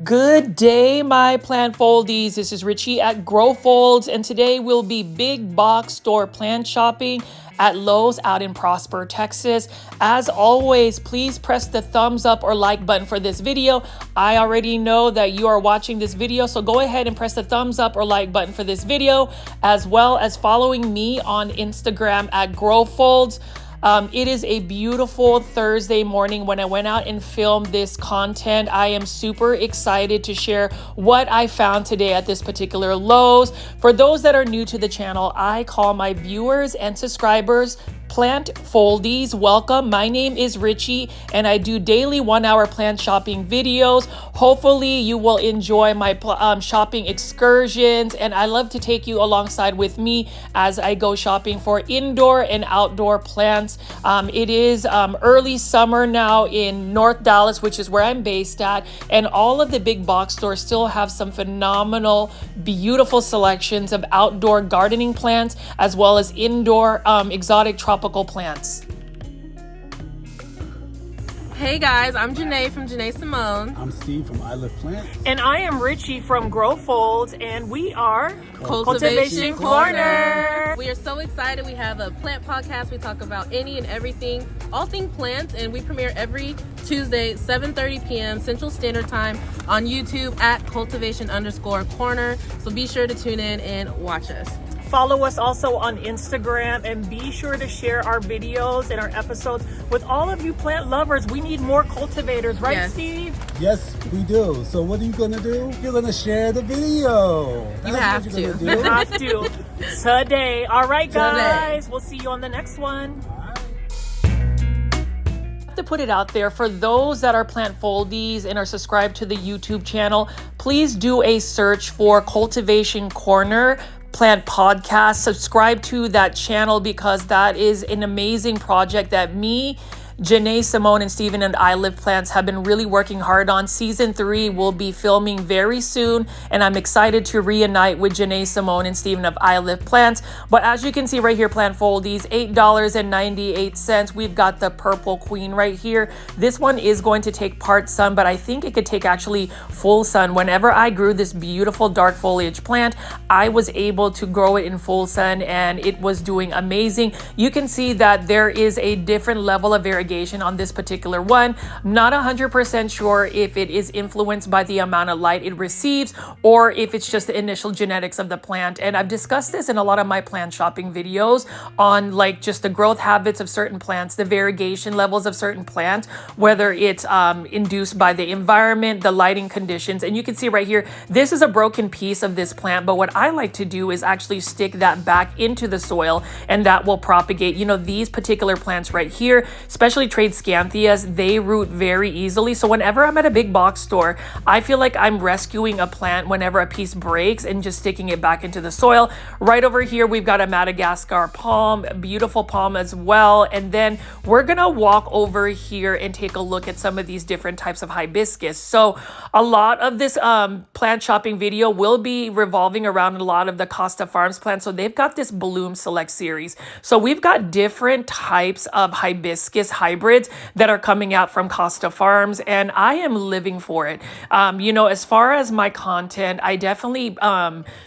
Good day, my plant foldies. This is Richie at Grow Folds, and today we'll be big box store plant shopping at Lowe's out in Prosper, Texas. As always, please press the thumbs up or like button for this video. I already know that you are watching this video, so go ahead and press the thumbs up or like button for this video, as well as following me on Instagram at Grow Folds. It is a beautiful Thursday morning when I went out and filmed this content. I am super excited to share what I found today at this particular Lowe's. For those that are new to the channel, I call my viewers and subscribers plant foldies. Welcome. My name is Richie and I do daily 1-hour plant shopping videos. Hopefully you will enjoy my shopping excursions, and I love to take you alongside with me as I go shopping for indoor and outdoor plants. It is early summer now in North Dallas, which is where I'm based at, and all of the big box stores still have some phenomenal, beautiful selections of outdoor gardening plants as well as indoor exotic tropical plants. Hey guys, I'm Janae from Janae Simone. I'm Steve from I Live Plants. And I am Richie from Grow Folds, and we are Cultivation Corner. We are so excited. We have a plant podcast. We talk about any and everything, all things plants, and we premiere every Tuesday, 7:30 p.m. Central Standard Time on YouTube at Cultivation_Corner. So be sure to tune in and watch us. Follow us also on Instagram, and be sure to share our videos and our episodes with all of you plant lovers. We need more cultivators, right, Yes. Steve? Yes, we do. So what are you going to do? You're going to share the video. You That's have what to. you're gonna You do. have to. Today. All right, guys. Today. We'll see you on the next one. To put it out there, for those that are plant foldies and are subscribed to the YouTube channel, please do a search for Cultivation Corner Plant Podcast. Subscribe to that channel because that is an amazing project that me, Janae Simone, and Steven and I Live Plants have been really working hard on. Season 3 will be filming very soon, and I'm excited to reunite with Janae Simone and Steven of I Live Plants. But as you can see right here, plant foldies, $8.98. We've got the purple queen right here. This one is going to take part sun, but I think it could take actually full sun. Whenever I grew this beautiful dark foliage plant, I was able to grow it in full sun, and it was doing amazing. You can see that there is a different level of variegation on this particular one. Not 100% sure if it is influenced by the amount of light it receives or if it's just the initial genetics of the plant. And I've discussed this in a lot of my plant shopping videos on like just the growth habits of certain plants, the variegation levels of certain plants, whether it's induced by the environment, the lighting conditions. And you can see right here, this is a broken piece of this plant, but what I like to do is actually stick that back into the soil, and that will propagate. You know, these particular plants right here, especially trade Scantias, they root very easily. So whenever I'm at a big box store, I feel like I'm rescuing a plant whenever a piece breaks and just sticking it back into the soil. Right over here, we've got a Madagascar palm, a beautiful palm as well. And then we're gonna walk over here and take a look at some of these different types of hibiscus. So a lot of this plant shopping video will be revolving around a lot of the Costa Farms plants. So they've got this Bloom Select series. So we've got different types of hibiscus hybrids that are coming out from Costa Farms, and I am living for it. You know, as far as my content, I definitely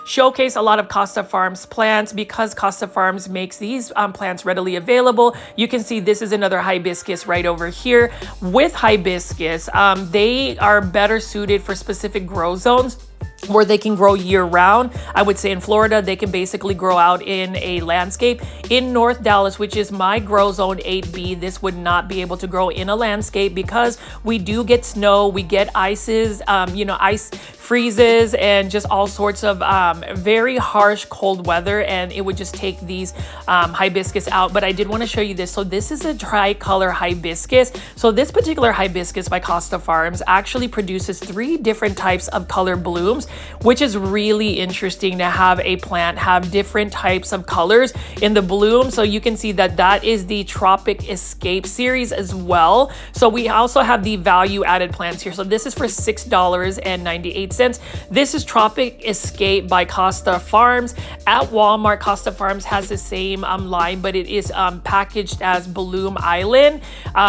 showcase a lot of Costa Farms plants because Costa Farms makes these plants readily available. You can see this is another hibiscus right over here. With hibiscus, they are better suited for specific grow zones where they can grow year round. I would say in Florida, they can basically grow out in a landscape. In North Dallas, which is my grow zone 8B, this would not be able to grow in a landscape because we do get snow, we get ices, you know, ice freezes and just all sorts of very harsh cold weather, and it would just take these hibiscus out. But I did want to show you this. So this is a tricolor hibiscus. So this particular hibiscus by Costa Farms actually produces 3 different types of color blooms, which is really interesting to have a plant have different types of colors in the bloom. So you can see that that is the Tropic Escape series as well. So we also have the value added plants here. So this is for $6.98. cents. This is Tropic Escape by Costa Farms. At Walmart, Costa Farms has the same line, but it is packaged as Bloom Island.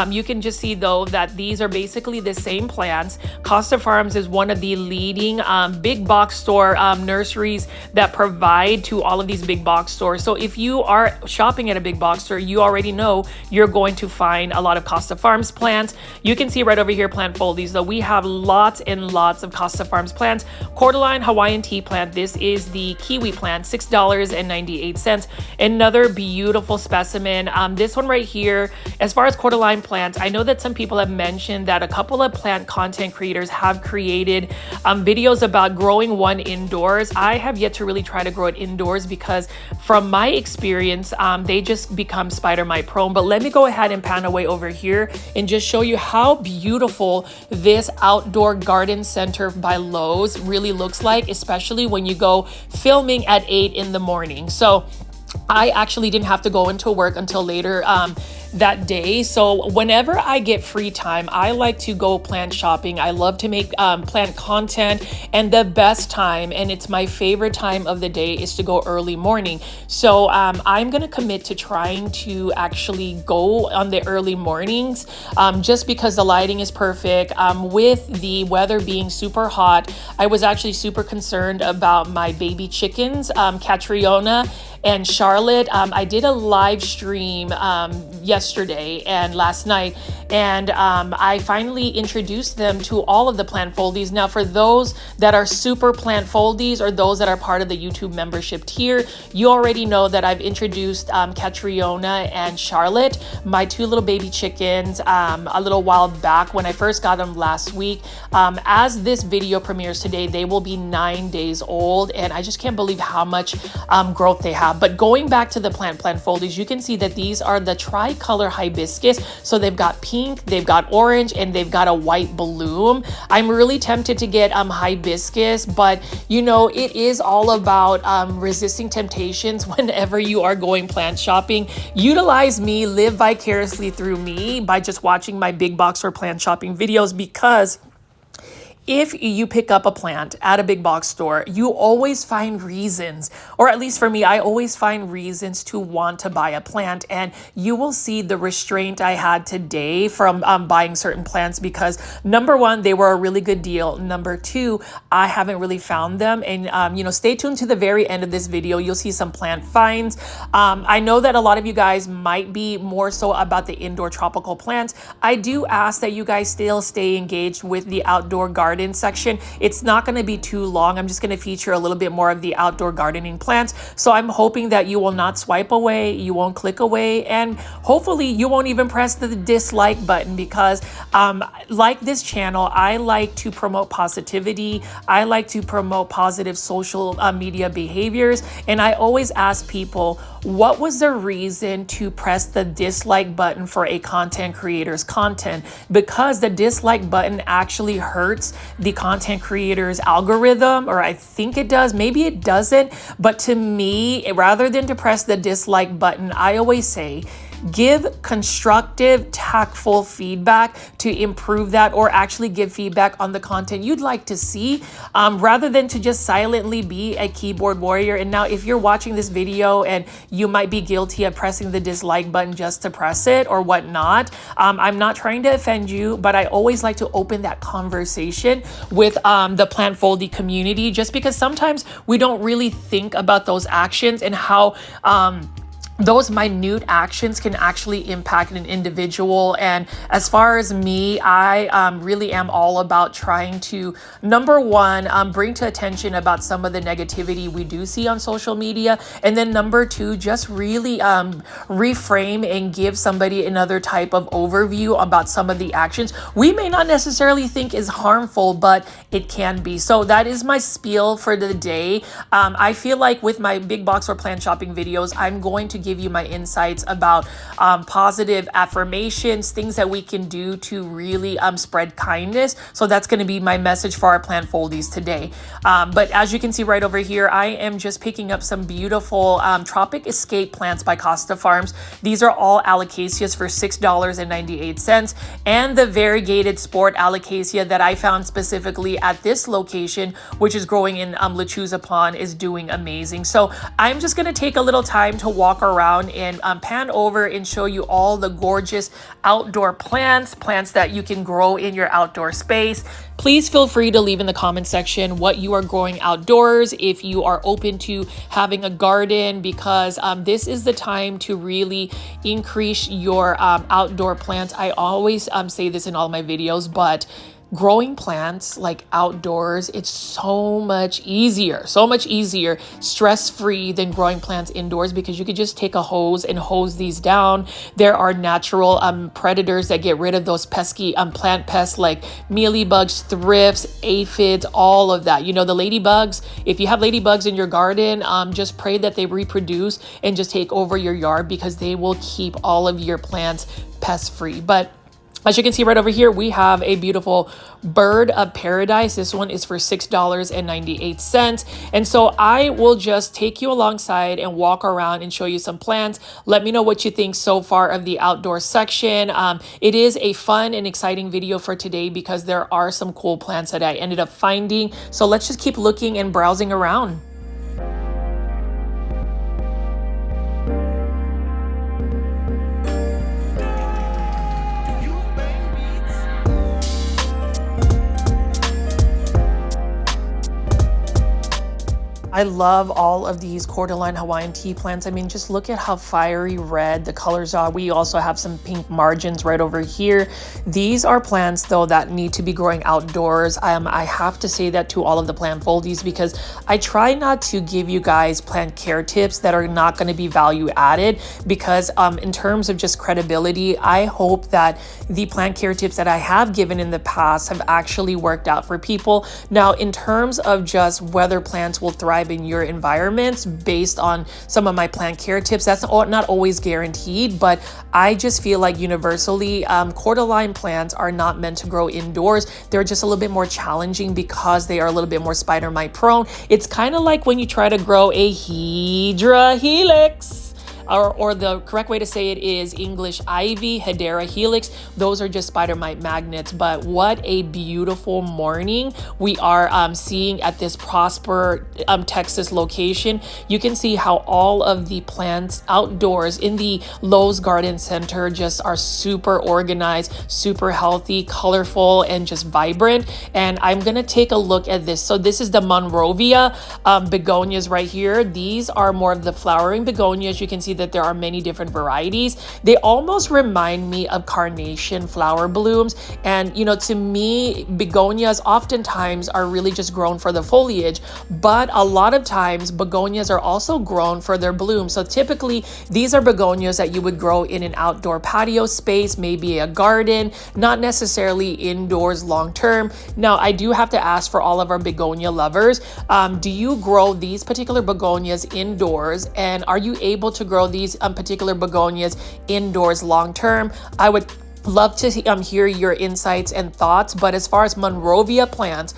You can just see though that these are basically the same plants. Costa Farms is one of the leading big box store nurseries that provide to all of these big box stores. So if you are shopping at a big box store, you already know you're going to find a lot of Costa Farms plants. You can see right over here, plant foldies, though we have lots and lots of Costa Farms plants. Cordyline Hawaiian tea plant. This is the kiwi plant, $6.98. Another beautiful specimen. This one right here, as far as cordyline plants, I know that some people have mentioned that a couple of plant content creators have created videos about growing one indoors. I have yet to really try to grow it indoors because from my experience, they just become spider mite prone. But let me go ahead and pan away over here and just show you how beautiful this outdoor garden center by Lowe's really looks like, especially when you go filming at 8 in the morning. So I actually didn't have to go into work until later that day. So whenever I get free time, I like to go plant shopping. I love to make plant content, and the best time, and it's my favorite time of the day, is to go early morning. So I'm gonna commit to trying to actually go on the early mornings just because the lighting is perfect. With the weather being super hot, I was actually super concerned about my baby chickens, Catriona and Charlotte. I did a live stream yesterday and last night, and I finally introduced them to all of the plant foldies. Now, for those that are super plant foldies or those that are part of the YouTube membership tier, you already know that I've introduced Catriona and Charlotte, my two little baby chickens, a little while back when I first got them last week. As this video premieres today, they will be 9 days old, and I just can't believe how much growth they have. But going back to the plant foldies, you can see that these are the tricolor hibiscus. So they've got pink, they've got orange, and they've got a white bloom. I'm really tempted to get hibiscus, but you know, it is all about resisting temptations whenever you are going plant shopping. Utilize me, live vicariously through me by just watching my big box or plant shopping videos, because if you pick up a plant at a big box store, you always find reasons, or at least for me, I always find reasons to want to buy a plant. And you will see the restraint I had today from buying certain plants because number one, they were a really good deal. Number two, I haven't really found them. And, you know, stay tuned to the very end of this video. You'll see some plant finds. I know that a lot of you guys might be more so about the indoor tropical plants. I do ask that you guys still stay engaged with the outdoor garden section. It's not going to be too long. I'm just going to feature a little bit more of the outdoor gardening plants. So I'm hoping that you will not swipe away, you won't click away, and hopefully you won't even press the dislike button, because like this channel, I like to promote positivity. I like to promote positive social media behaviors. And I always ask people, what was the reason to press the dislike button for a content creator's content? Because the dislike button actually hurts the content creator's algorithm, or I think it does, maybe it doesn't. But to me, rather than to press the dislike button, I always say, give constructive, tactful feedback to improve that, or actually give feedback on the content you'd like to see, rather than to just silently be a keyboard warrior. And now if you're watching this video and you might be guilty of pressing the dislike button just to press it or whatnot, I'm not trying to offend you, but I always like to open that conversation with the plant foldy community, just because sometimes we don't really think about those actions and how those minute actions can actually impact an individual. And as far as me, I really am all about trying to, number one, bring to attention about some of the negativity we do see on social media. And then number two, just really reframe and give somebody another type of overview about some of the actions we may not necessarily think is harmful, but it can be. So that is my spiel for the day. I feel like with my big box or plant shopping videos, I'm going to give you my insights about positive affirmations, things that we can do to really spread kindness. So that's going to be my message for our plant foldies today. But as you can see right over here, I am just picking up some beautiful Tropic Escape plants by Costa Farms. These are all alocaceas for $6.98, and the variegated sport alocasia that I found specifically at this location, which is growing in Lechuza Pond, is doing amazing. So I'm just going to take a little time to walk around and pan over and show you all the gorgeous outdoor plants that you can grow in your outdoor space. Please feel free to leave in the comment section what you are growing outdoors, if you are open to having a garden, because this is the time to really increase your outdoor plants. I always say this in all my videos, but growing plants like outdoors, it's so much easier, stress-free than growing plants indoors, because you could just take a hose and hose these down. There are natural predators that get rid of those pesky plant pests like mealybugs, thrifts, aphids, all of that. You know, the ladybugs, if you have ladybugs in your garden, just pray that they reproduce and just take over your yard, because they will keep all of your plants pest-free. But as you can see right over here, we have a beautiful bird of paradise. This one is for $6.98. And so I will just take you alongside and walk around and show you some plants. Let me know what you think so far of the outdoor section. It is a fun and exciting video for today because there are some cool plants that I ended up finding. So let's just keep looking and browsing around. I love all of these cordyline Hawaiian tea plants. I mean, just look at how fiery red the colors are. We also have some pink margins right over here. These are plants, though, that need to be growing outdoors. I have to say that to all of the plant foldies, because I try not to give you guys plant care tips that are not going to be value added, because in terms of just credibility, I hope that the plant care tips that I have given in the past have actually worked out for people. Now, in terms of just whether plants will thrive in your environments based on some of my plant care tips, that's not always guaranteed, but I just feel like universally cordyline plants are not meant to grow indoors. They're just a little bit more challenging because they are a little bit more spider mite prone. It's kind of like when you try to grow a Hydra helix. Or the correct way to say it is English ivy, Hedera helix. Those are just spider mite magnets. But what a beautiful morning we are seeing at this Prosper, Texas location. You can see how all of the plants outdoors in the Lowe's Garden Center just are super organized, super healthy, colorful, and just vibrant. And I'm gonna take a look at this. So this is the Monrovia begonias right here. These are more of the flowering begonias. You can see that there are many different varieties. They almost remind me of carnation flower blooms. And, you know, to me, begonias oftentimes are really just grown for the foliage, but a lot of times begonias are also grown for their bloom. So typically these are begonias that you would grow in an outdoor patio space, maybe a garden, not necessarily indoors long term. Now, I do have to ask for all of our begonia lovers, do you grow these particular begonias indoors, and are you able to grow these particular begonias indoors long term? I would love to hear your insights and thoughts. But as far as Monrovia Plants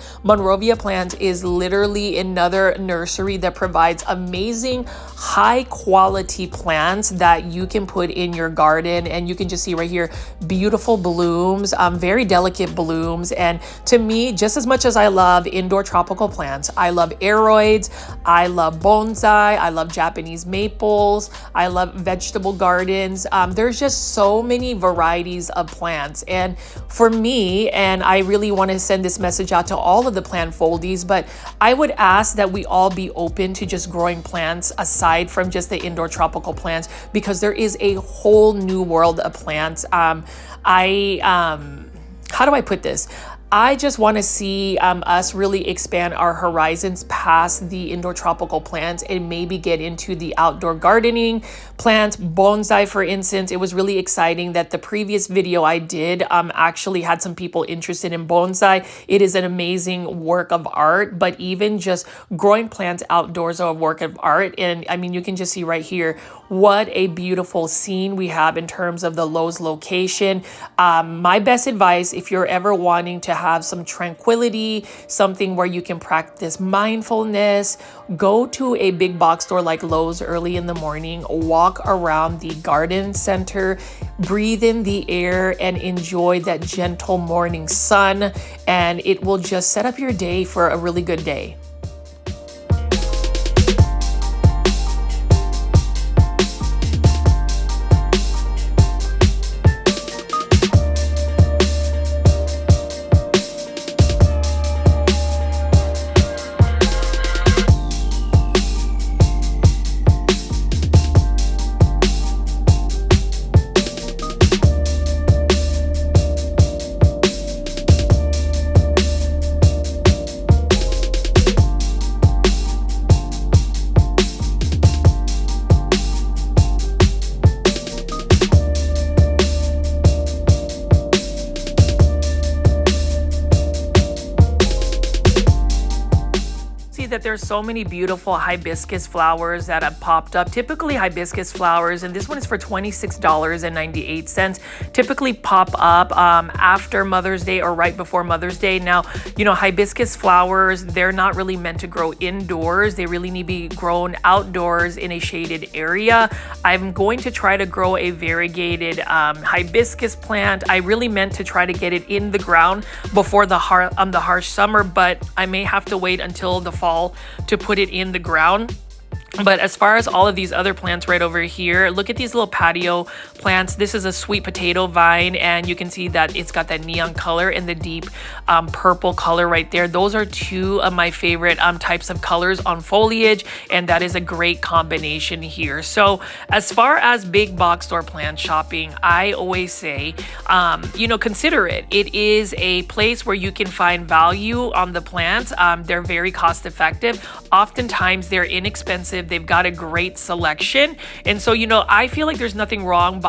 is literally another nursery that provides amazing high quality plants that you can put in your garden. And you can just see right here, beautiful blooms, very delicate blooms. And to me, just as much as I love indoor tropical plants, I love aroids, I love bonsai, I love Japanese maples, I love vegetable gardens. There's just so many varieties of plants. And for me, and I really want to send this message out to all of the plant foldies, but I would ask that we all be open to just growing plants aside from just the indoor tropical plants, because there is a whole new world of plants. How do I put this? I just want to see us really expand our horizons past the indoor tropical plants and maybe get into the outdoor gardening plants, bonsai, for instance. It was really exciting that the previous video I did actually had some people interested in bonsai. It is an amazing work of art, but even just growing plants outdoors are a work of art. And I mean, you can just see right here what a beautiful scene we have in terms of the Lowe's location. My best advice, if you're ever wanting to have some tranquility, something where you can practice mindfulness, go to a big box store like Lowe's early in the morning, walk around the garden center, breathe in the air, and enjoy that gentle morning sun. And it will just set up your day for a really good day. That there's so many beautiful hibiscus flowers that have popped up. Typically hibiscus flowers, and this one is for $26.98, typically pop up after Mother's Day or right before Mother's Day. Now, you know, hibiscus flowers, they're not really meant to grow indoors. They really need to be grown outdoors in a shaded area. I'm going to try to grow a variegated hibiscus plant. I really meant to try to get it in the ground before the harsh summer, but I may have to wait until the fall to put it in the ground. But as far as all of these other plants right over here, look at these little patio plants. This is a sweet potato vine, and you can see that it's got that neon color and the deep purple color right there. Those are two of my favorite types of colors on foliage, and that is a great combination here. So as far as big box store plant shopping, I always say, you know, consider it. It is a place where you can find value on the plants. They're very cost effective. Oftentimes they're inexpensive. They've got a great selection. And so, you know, I feel like there's nothing wrong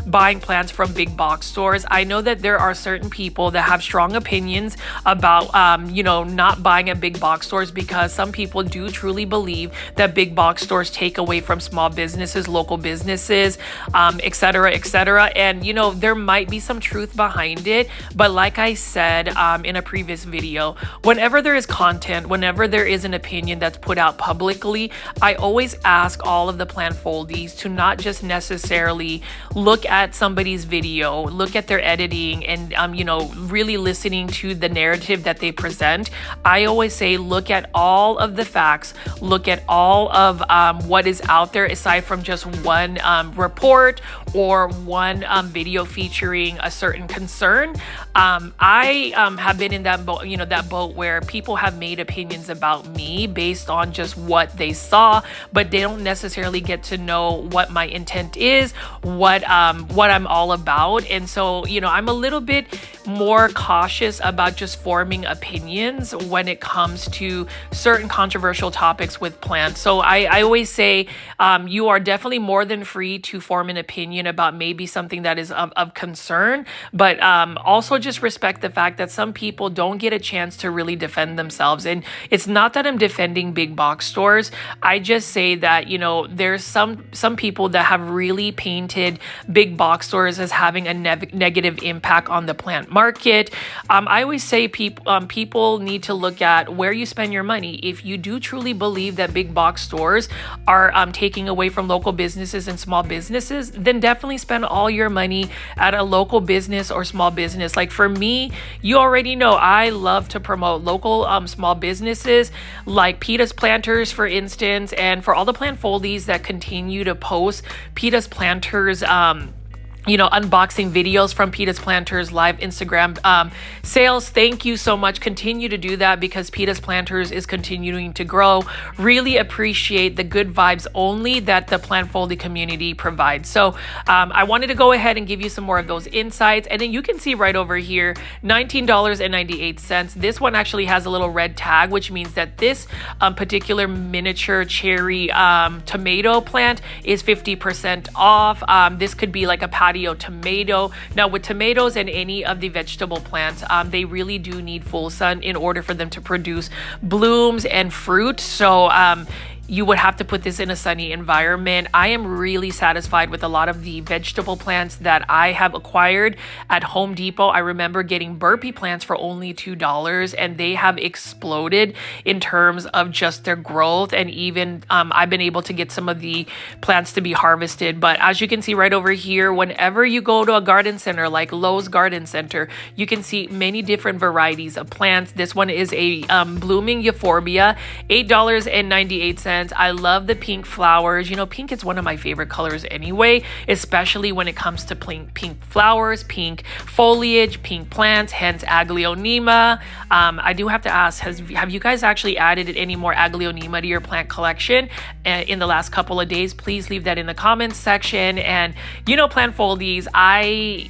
buying plants from big box stores. I know that there are certain people that have strong opinions about, you know, not buying at big box stores, because some people do truly believe that big box stores take away from small businesses, local businesses, et cetera, et cetera. And, you know, there might be some truth behind it. But like I said in a previous video, whenever there is content, whenever there is an opinion that's put out publicly, I always ask all of the plant foldies to not just necessarily look at somebody's video, look at their editing, and you know, really listening to the narrative that they present. I always say, look at all of the facts, look at all of what is out there, aside from just one report or one video featuring a certain concern. I have been in that boat, you know, that boat where people have made opinions about me based on just what they saw, but they don't necessarily get to know what my intent is, what I'm all about. And so, you know, I'm a little bit more cautious about just forming opinions when it comes to certain controversial topics with plants. So I always say, you are definitely more than free to form an opinion about maybe something that is of concern, but also just respect the fact that some people don't get a chance to really defend themselves. And it's not that I'm defending big box stores. I just say that, you know, there's some people that have really painted big box stores as having a negative impact on the plant market. I always say people need to look at where you spend your money. If you do truly believe that big box stores are taking away from local businesses and small businesses, then definitely spend all your money at a local business or small business. Like for me, you already know I love to promote local small businesses like Peta's Planters, for instance, and for all the plant foldies that continue to post Peta's Planters unboxing videos from Peta's Planters live Instagram sales. Thank you so much. Continue to do that because Peta's Planters is continuing to grow. Really appreciate the good vibes only that the plant folding community provides. So I wanted to go ahead and give you some more of those insights. And then you can see right over here, $19.98. This one actually has a little red tag, which means that this particular miniature cherry tomato plant is 50% off. This could be like a patio tomato. Now with tomatoes and any of the vegetable plants, they really do need full sun in order for them to produce blooms and fruit. So you would have to put this in a sunny environment. I am really satisfied with a lot of the vegetable plants that I have acquired at Home Depot. I remember getting burpee plants for only $2 and they have exploded in terms of just their growth. And even I've been able to get some of the plants to be harvested. But as you can see right over here, whenever you go to a garden center like Lowe's Garden Center, you can see many different varieties of plants. This one is a blooming euphorbia, $8.98. I love the pink flowers. Pink is one of my favorite colors anyway, especially when it comes to pink flowers, pink foliage, pink plants, hence Aglaonema. I do have to ask, have you guys actually added any more Aglaonema to your plant collection in the last couple of days? Please leave that in the comments section. And plant foldies, I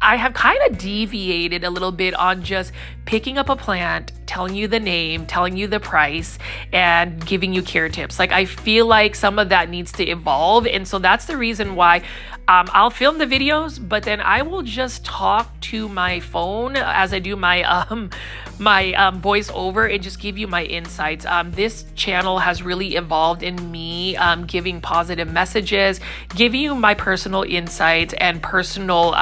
have kind of deviated a little bit on just picking up a plant, telling you the name, telling you the price, and giving you care tips. Like, I feel like some of that needs to evolve. And so that's the reason why I'll film the videos, but then I will just talk to my phone as I do my voiceover and just give you my insights. This channel has really evolved in me giving positive messages, giving you my personal insights and personal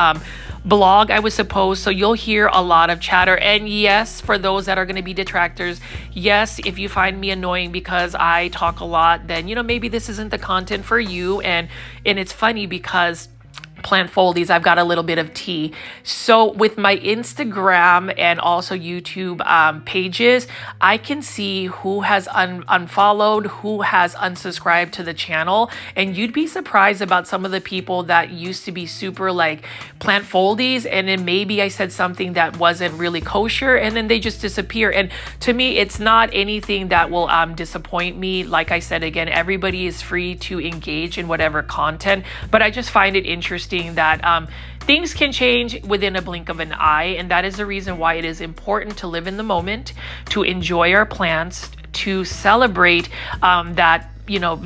blog, I would suppose. So you'll hear a lot of chatter. And yes, for those that are going to be detractors, yes, if you find me annoying because I talk a lot, then maybe this isn't the content for you. And it's funny because plant foldies, I've got a little bit of tea. So with my Instagram and also YouTube pages, I can see who has unfollowed, who has unsubscribed to the channel. And you'd be surprised about some of the people that used to be super like plant foldies. And then maybe I said something that wasn't really kosher and then they just disappear. And to me, it's not anything that will disappoint me. Like I said, again, everybody is free to engage in whatever content, but I just find it interesting that things can change within a blink of an eye. And that is the reason why it is important to live in the moment, to enjoy our plants, to celebrate that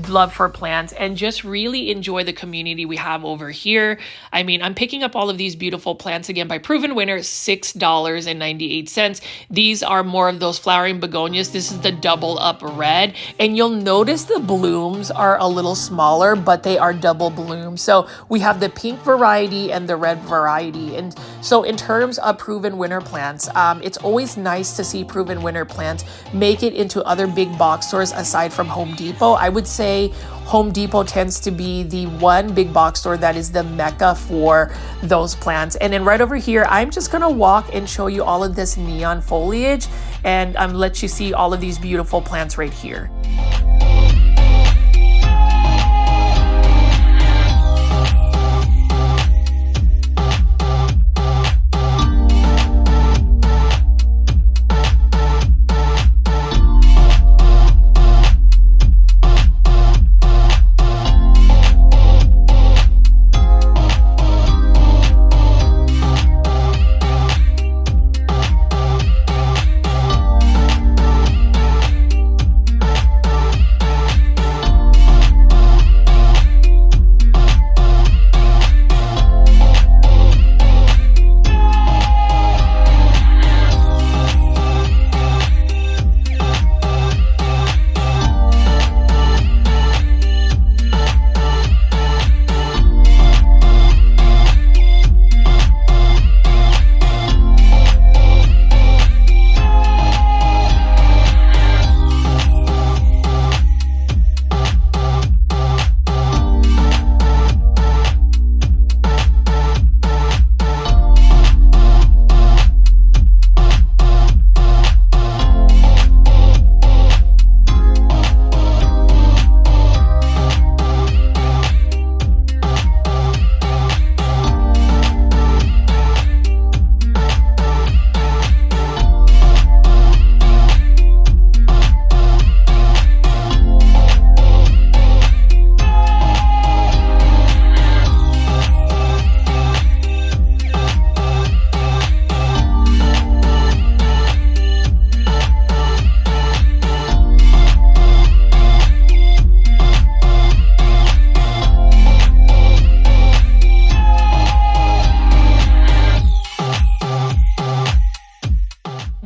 love for plants, and just really enjoy the community we have over here. I mean, I'm picking up all of these beautiful plants again by Proven Winners, $6.98. These are more of those flowering begonias. This is the double up red, and you'll notice the blooms are a little smaller, but they are double bloom. So we have the pink variety and the red variety. And so in terms of Proven Winner plants, it's always nice to see Proven Winner plants make it into other big box stores aside from Home Depot. I would say Home Depot tends to be the one big box store that is the mecca for those plants. And then right over here, I'm just gonna walk and show you all of this neon foliage and let you see all of these beautiful plants right here.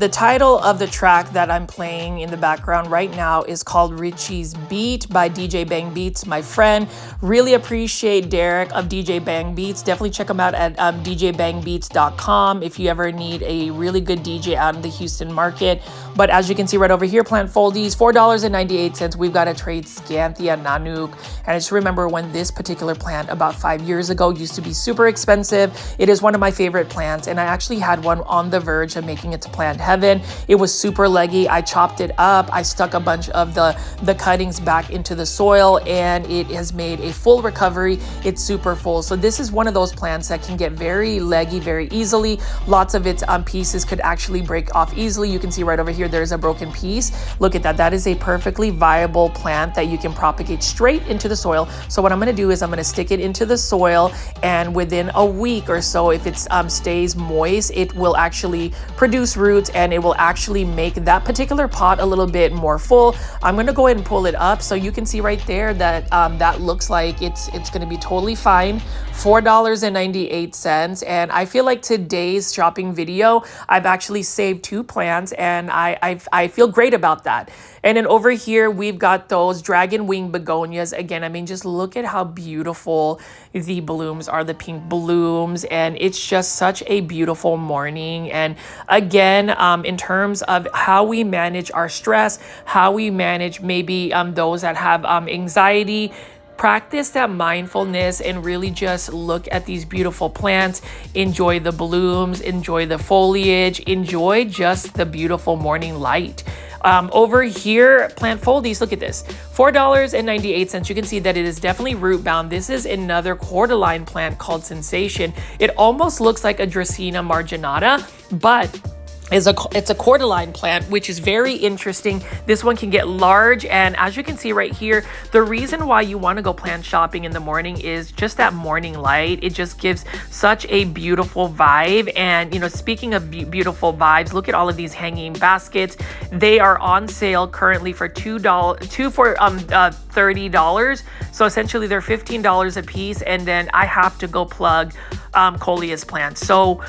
The title of the track that I'm playing in the background right now is called Richie's Beat by DJ Bang Beats, my friend. Really appreciate Derek of DJ Bang Beats. Definitely check him out at djbangbeats.com if you ever need a really good DJ out in the Houston market. But as you can see right over here, plant foldies, $4.98. We've got a trade Scanthia Nanook. And I just remember when this particular plant about 5 years ago used to be super expensive. It is one of my favorite plants, and I actually had one on the verge of making it to plant heaven. It was super leggy. I chopped it up. I stuck a bunch of the cuttings back into the soil, and it has made a full recovery. It's super full. So this is one of those plants that can get very leggy very easily. Lots of its pieces could actually break off easily. You can see right over here, there's a broken piece. Look at that. That is a perfectly viable plant that you can propagate straight into the soil. So what I'm going to do is I'm going to stick it into the soil, and within a week or so, if it stays moist, it will actually produce roots, and it will actually make that particular pot a little bit more full. I'm going to go ahead and pull it up so you can see right there that that looks like it's going to be totally fine. $4.98. And I feel like today's shopping video, I've actually saved 2 plants, and I feel great about that. And then over here, we've got those dragon wing begonias. Again, I mean, just look at how beautiful the blooms are, the pink blooms. And it's just such a beautiful morning. And again, in terms of how we manage our stress, how we manage maybe those that have anxiety, practice that mindfulness and really just look at these beautiful plants, enjoy the blooms, enjoy the foliage, enjoy just the beautiful morning light. Over here, plant foldies, look at this, $4.98. You can see that it is definitely root bound. This is another cordyline plant called Sensation. It almost looks like a Dracaena marginata, but it's a cordyline plant, which is very interesting. This one can get large, and as you can see right here, the reason why you want to go plant shopping in the morning is just that morning light. It just gives such a beautiful vibe. And you know, speaking of beautiful vibes, look at all of these hanging baskets. They are on sale currently for $30. So essentially they're $15 a piece. And then I have to go plug Coleus plants. So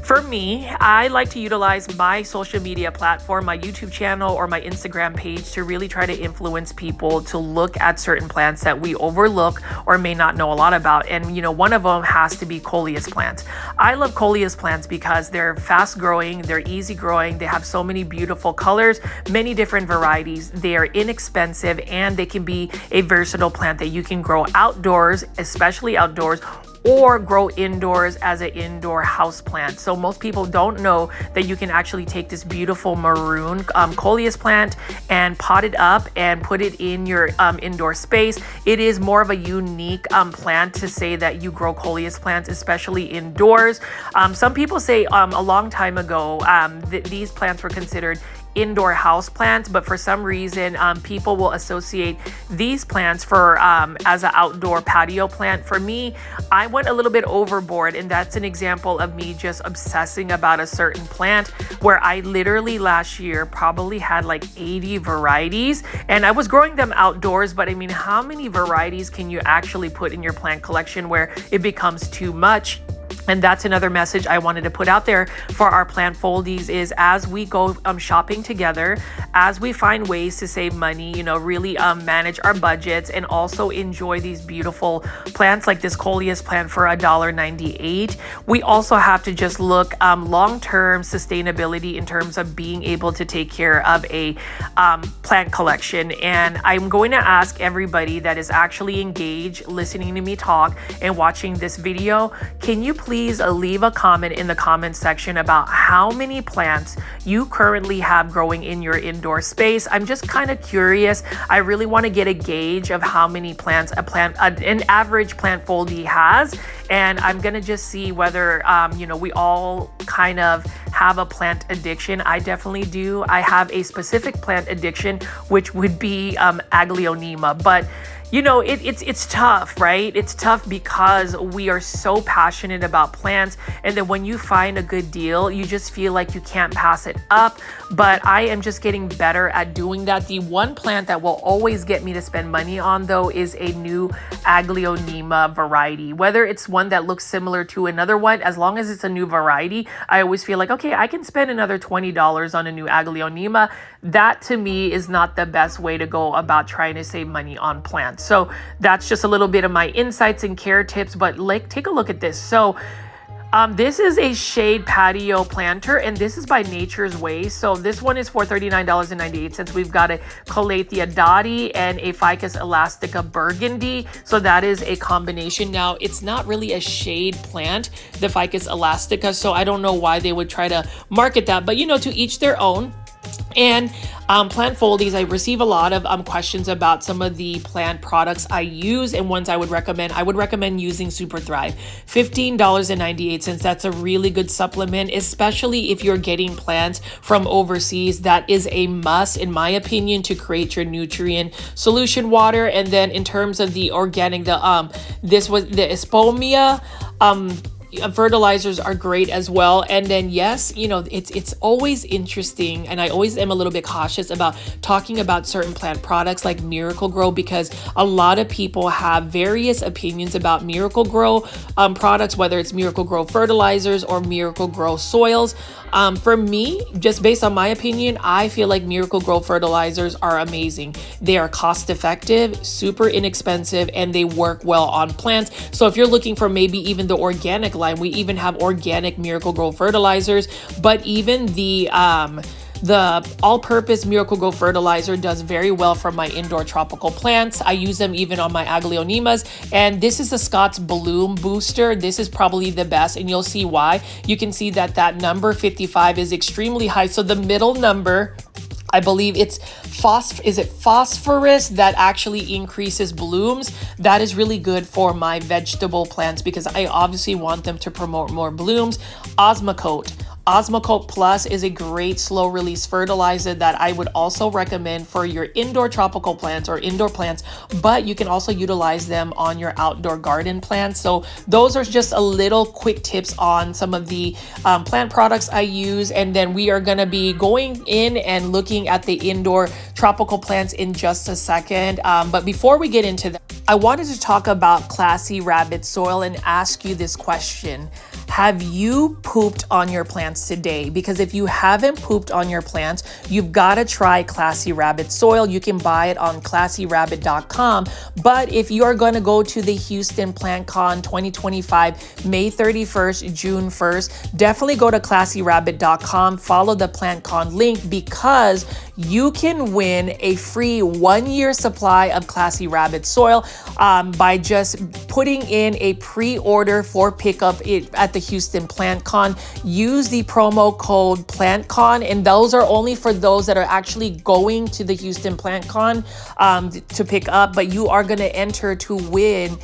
for me, I like to utilize my social media platform, my YouTube channel or my Instagram page to really try to influence people to look at certain plants that we overlook or may not know a lot about. And, you know, one of them has to be Coleus plants. I love Coleus plants because they're fast growing, they're easy growing, they have so many beautiful colors, many different varieties. They are inexpensive, and they can be a versatile plant that you can grow outdoors, especially outdoors, or grow indoors as an indoor house plant. So most people don't know that you can actually take this beautiful maroon Coleus plant and pot it up and put it in your indoor space. It is more of a unique plant to say that you grow Coleus plants, especially indoors. Some people say a long time ago these plants were considered indoor house plants, but for some reason people will associate these plants for as an outdoor patio plant. For me, I went a little bit overboard, and that's an example of me just obsessing about a certain plant where I literally last year probably had like 80 varieties, and I was growing them outdoors. But I mean, how many varieties can you actually put in your plant collection where it becomes too much? And that's another message I wanted to put out there for our plant foldies is as we go shopping together, as we find ways to save money, you know, really manage our budgets and also enjoy these beautiful plants like this Coleus plant for $1.98. We also have to just look long-term sustainability in terms of being able to take care of a plant collection. And I'm going to ask everybody that is actually engaged, listening to me talk and watching this video, can you please leave a comment in the comment section about how many plants you currently have growing in your indoor space. I'm just kind of curious. I really want to get a gauge of how many plants an average plant foldie has, and I'm gonna just see whether you know, we all kind of have a plant addiction. I definitely do. I have a specific plant addiction, which would be Aglaonema, but you know, it's tough, right? It's tough because we are so passionate about plants, and then when you find a good deal, you just feel like you can't pass it up. But I am just getting better at doing that. The one plant that will always get me to spend money on, though, is a new Aglaonema variety. Whether it's one that looks similar to another one, as long as it's a new variety, I always feel like, okay, okay, I can spend another $20 on a new Aglaonema. That to me is not the best way to go about trying to save money on plants. So that's just a little bit of my insights and care tips, but like, take a look at this. So this is a shade patio planter, and this is by Nature's Way. So this one is for $39.98. We've got a Calathea dotty and a Ficus elastica burgundy. So that is a combination. Now, it's not really a shade plant, the Ficus elastica, so I don't know why they would try to market that, but you know, to each their own. And plant foldies, I receive a lot of questions about some of the plant products I use and ones I would recommend. I would recommend using Super Thrive, $15.98. That's a really good supplement, especially if you're getting plants from overseas. That is a must, in my opinion, to create your nutrient solution water. And then in terms of the organic, this was the Espomia, fertilizers are great as well. And then yes, you know, it's always interesting, and I always am a little bit cautious about talking about certain plant products like Miracle-Gro, because a lot of people have various opinions about Miracle-Gro products, whether it's Miracle-Gro fertilizers or Miracle-Gro soils. For me, just based on my opinion, I feel like Miracle-Gro fertilizers are amazing. They are cost effective, super inexpensive, and they work well on plants. So if you're looking for maybe even the organic line, we even have organic Miracle-Gro fertilizers, but even the all-purpose Miracle-Gro fertilizer does very well for my indoor tropical plants. I use them even on my Aglaonemas, and this is the Scott's Bloom Booster. This is probably the best, and you'll see why. You can see that number 55 is extremely high. So the middle number, I believe it's phosphorus that actually increases blooms. That is really good for my vegetable plants because I obviously want them to promote more blooms. Osmocote Plus is a great slow release fertilizer that I would also recommend for your indoor tropical plants or indoor plants, but you can also utilize them on your outdoor garden plants. So those are just a little quick tips on some of the plant products I use. And then we are going to be going in and looking at the indoor tropical plants in just a second. But before we get into that, I wanted to talk about Classy Rabbit soil and ask you this question. Have you pooped on your plants today? Because if you haven't pooped on your plants, you've got to try Classy Rabbit soil. You can buy it on classyrabbit.com. But if you are going to go to the Houston Plant Con 2025, May 31st, June 1st, definitely go to classyrabbit.com. Follow the Plant Con link because you can win a free 1-year supply of Classy Rabbit soil by just putting in a pre-order for pickup at the Houston Plant Con. Use the promo code PlantCon, and those are only for those that are actually going to the Houston Plant Con to pick up, but you are going to enter to win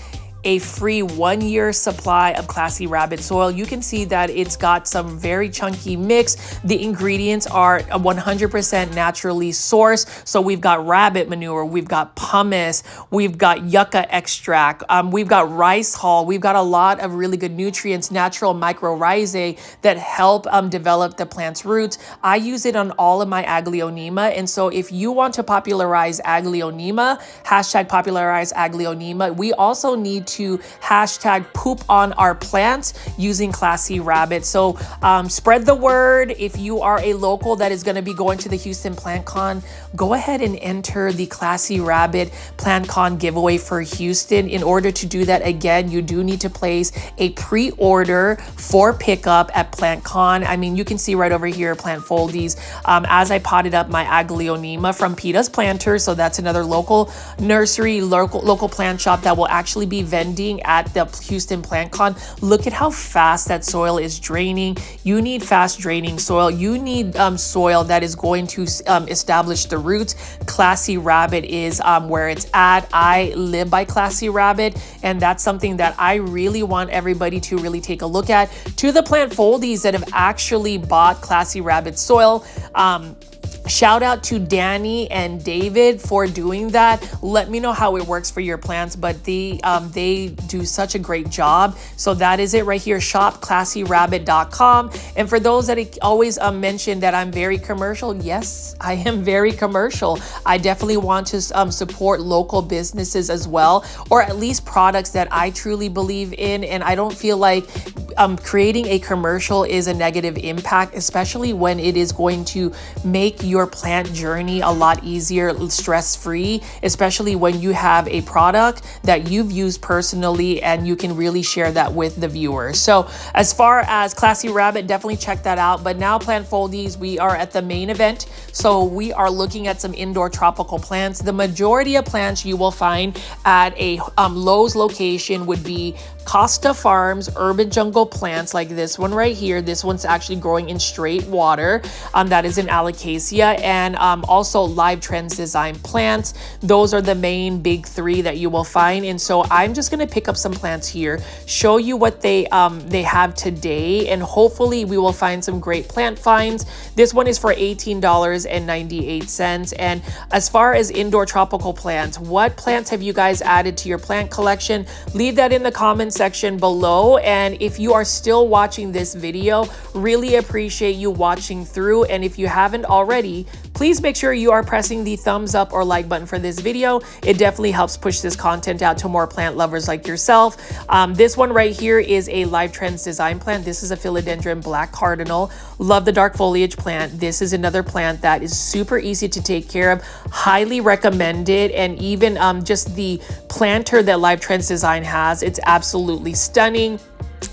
a free 1-year supply of Classy Rabbit soil. You can see that it's got some very chunky mix. The ingredients are 100% naturally sourced. So we've got rabbit manure, we've got pumice, we've got yucca extract, we've got rice hull, we've got a lot of really good nutrients, natural mycorrhizae that help develop the plant's roots. I use it on all of my Aglaonema. And so if you want to popularize Aglaonema, hashtag popularize Aglaonema, we also need to hashtag poop on our plants using Classy Rabbit. So spread the word. If you are a local that is going to be going to the Houston Plant Con, go ahead and enter the Classy Rabbit Plant Con giveaway for Houston. In order to do that, again, you do need to place a pre-order for pickup at Plant Con. I mean, you can see right over here, Plant Foldies, as I potted up my Aglaonema from Peta's Planters. So that's another local nursery, local plant shop that will actually be vending at the Houston Plant Con. Look at how fast that soil is draining. You need fast draining soil. You need soil that is going to establish the roots. Classy Rabbit is where it's at. I live by Classy Rabbit, and that's something that I really want everybody to really take a look at. To the plant foldies that have actually bought Classy Rabbit soil, shout out to Danny and David for doing that. Let me know how it works for your plants, but they do such a great job. So that is it right here, shopclassyrabbit.com. And for those that always mention that I'm very commercial, yes, I am very commercial. I definitely want to support local businesses as well, or at least products that I truly believe in. And I don't feel like creating a commercial is a negative impact, especially when it is going to make your plant journey a lot easier, stress-free, especially when you have a product that you've used personally and you can really share that with the viewer. So as far as Classy Rabbit, definitely check that out. But now Plant Foldies, we are at the main event. So we are looking at some indoor tropical plants. The majority of plants you will find at a Lowe's location would be Costa Farms urban jungle plants like this one right here. This one's actually growing in straight water. That is an alocasia, and also Live Trends Design plants. Those are the main big three that you will find. And so I'm just going to pick up some plants here, show you what they have today, and hopefully we will find some great plant finds. This one is for $18.98. And as far as indoor tropical plants, what plants have you guys added to your plant collection? Leave that in the comments section below. And if you are still watching this video, really appreciate you watching through. And if you haven't already, please make sure you are pressing the thumbs up or like button for this video. It definitely helps push this content out to more plant lovers like yourself. This one right here is a Live Trends Design plant. This is a Philodendron Black Cardinal. Love the dark foliage plant. This is another plant that is super easy to take care of. Highly recommended. And even just the planter that Live Trends Design has, it's absolutely stunning.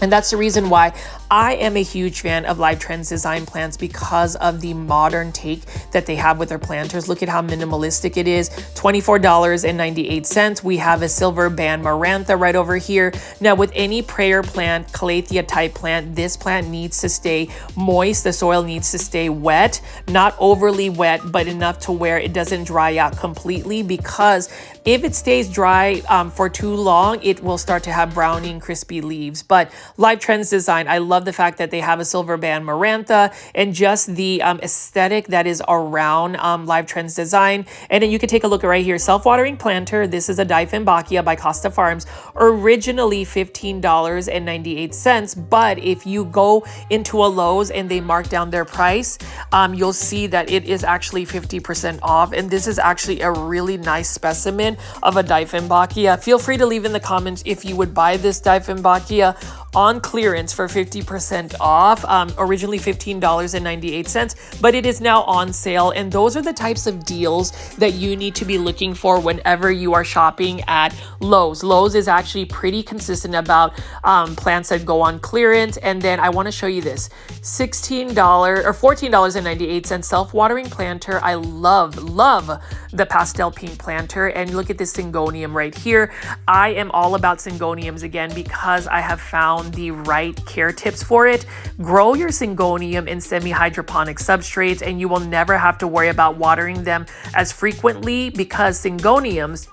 And that's the reason why I am a huge fan of Live Trends Design plants, because of the modern take that they have with their planters. Look at how minimalistic it is. $24.98. We have a silver band Marantha right over here. Now with any prayer plant, Calathea type plant, this plant needs to stay moist. The soil needs to stay wet, not overly wet, but enough to where it doesn't dry out completely, because if it stays dry for too long, it will start to have browny and crispy leaves. But Live Trends Design, I love the fact that they have a silver band Marantha and just the aesthetic that is around Live Trends Design. And then you can take a look right here, self-watering planter. This is a Dieffenbachia by Costa Farms, originally $15.98. But if you go into a Lowe's and they mark down their price, you'll see that it is actually 50% off. And this is actually a really nice specimen of a Dieffenbachia. Feel free to leave in the comments if you would buy this Dieffenbachia on clearance for 50% off. Originally $15.98, but it is now on sale. And those are the types of deals that you need to be looking for whenever you are shopping at Lowe's. Lowe's is actually pretty consistent about plants that go on clearance. And then I want to show you this $16 or $14.98 self-watering planter. I love the pastel pink planter. And look at this Syngonium right here. I am all about Syngoniums again, because I have found the right care tips for it. Grow your Syngonium in semi-hydroponic substrates, and you will never have to worry about watering them as frequently, because Syngoniums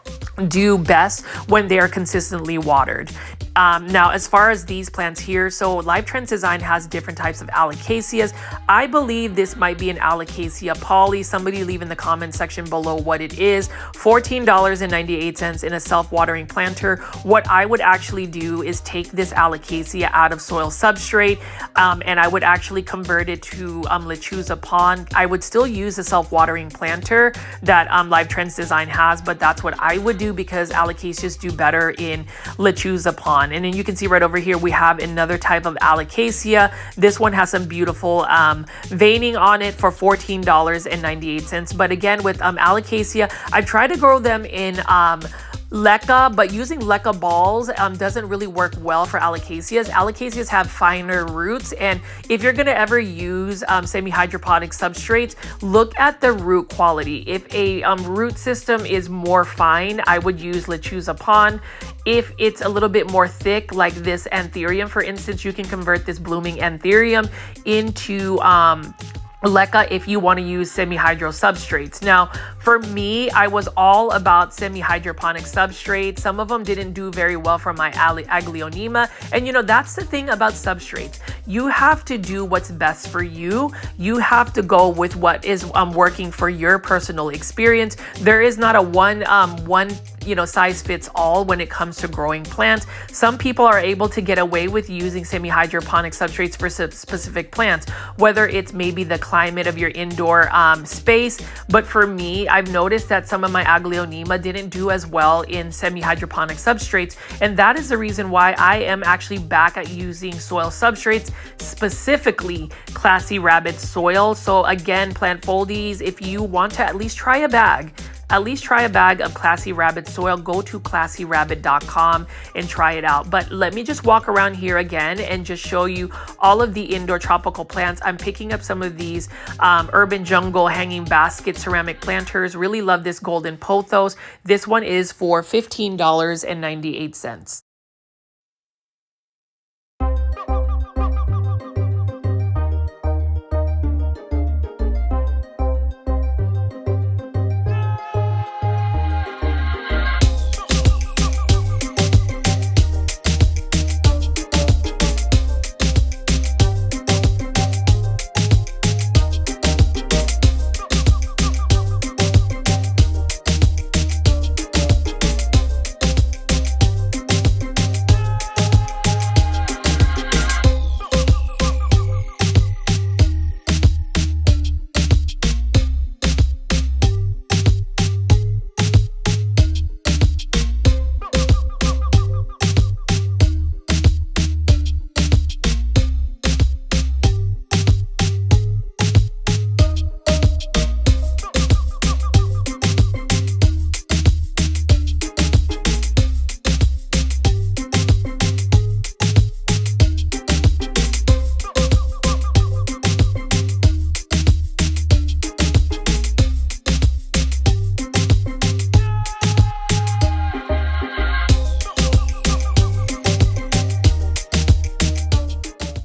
do best when they are consistently watered. Now, as far as these plants here, so Live Trends Design has different types of alocasias. I believe this might be an alocasia poly. Somebody leave in the comment section below what it is. $14.98 in a self-watering planter. What I would actually do is take this alocasia out of soil substrate, and I would actually convert it to lechuza pond. I would still use a self-watering planter that Live Trends Design has, but that's what I would do, because alocasias do better in lechuza pond. And then you can see right over here, we have another type of alocasia. This one has some beautiful veining on it for $14.98. But again, with alocasia, I try to grow them in leca, but using leca balls doesn't really work well for alocasias. Alocasias have finer roots, and if you're going to ever use semi-hydroponic substrates, look at the root quality. If a root system is more fine, I would use lechuza pond. If it's a little bit more thick, like this anthurium, for instance, you can convert this blooming anthurium into leca if you want to use semi-hydro substrates. Now, for me, I was all about semi-hydroponic substrates. Some of them didn't do very well for my aglaonema. And you know, that's the thing about substrates. You have to do what's best for you. You have to go with what is working for your personal experience. There is not a one size fits all when it comes to growing plants. Some people are able to get away with using semi-hydroponic substrates for specific plants, whether it's maybe the climate of your indoor space. But for me, I've noticed that some of my Aglaonema didn't do as well in semi-hydroponic substrates, and that is the reason why I am actually back at using soil substrates, specifically Classy Rabbit soil. So again, plant foldies, if you want to at least try a bag of Classy Rabbit soil, go to classyrabbit.com and try it out. But let me just walk around here again and just show you all of the indoor tropical plants. I'm picking up some of these urban jungle hanging basket ceramic planters. Really love this golden pothos. This one is for $15.98.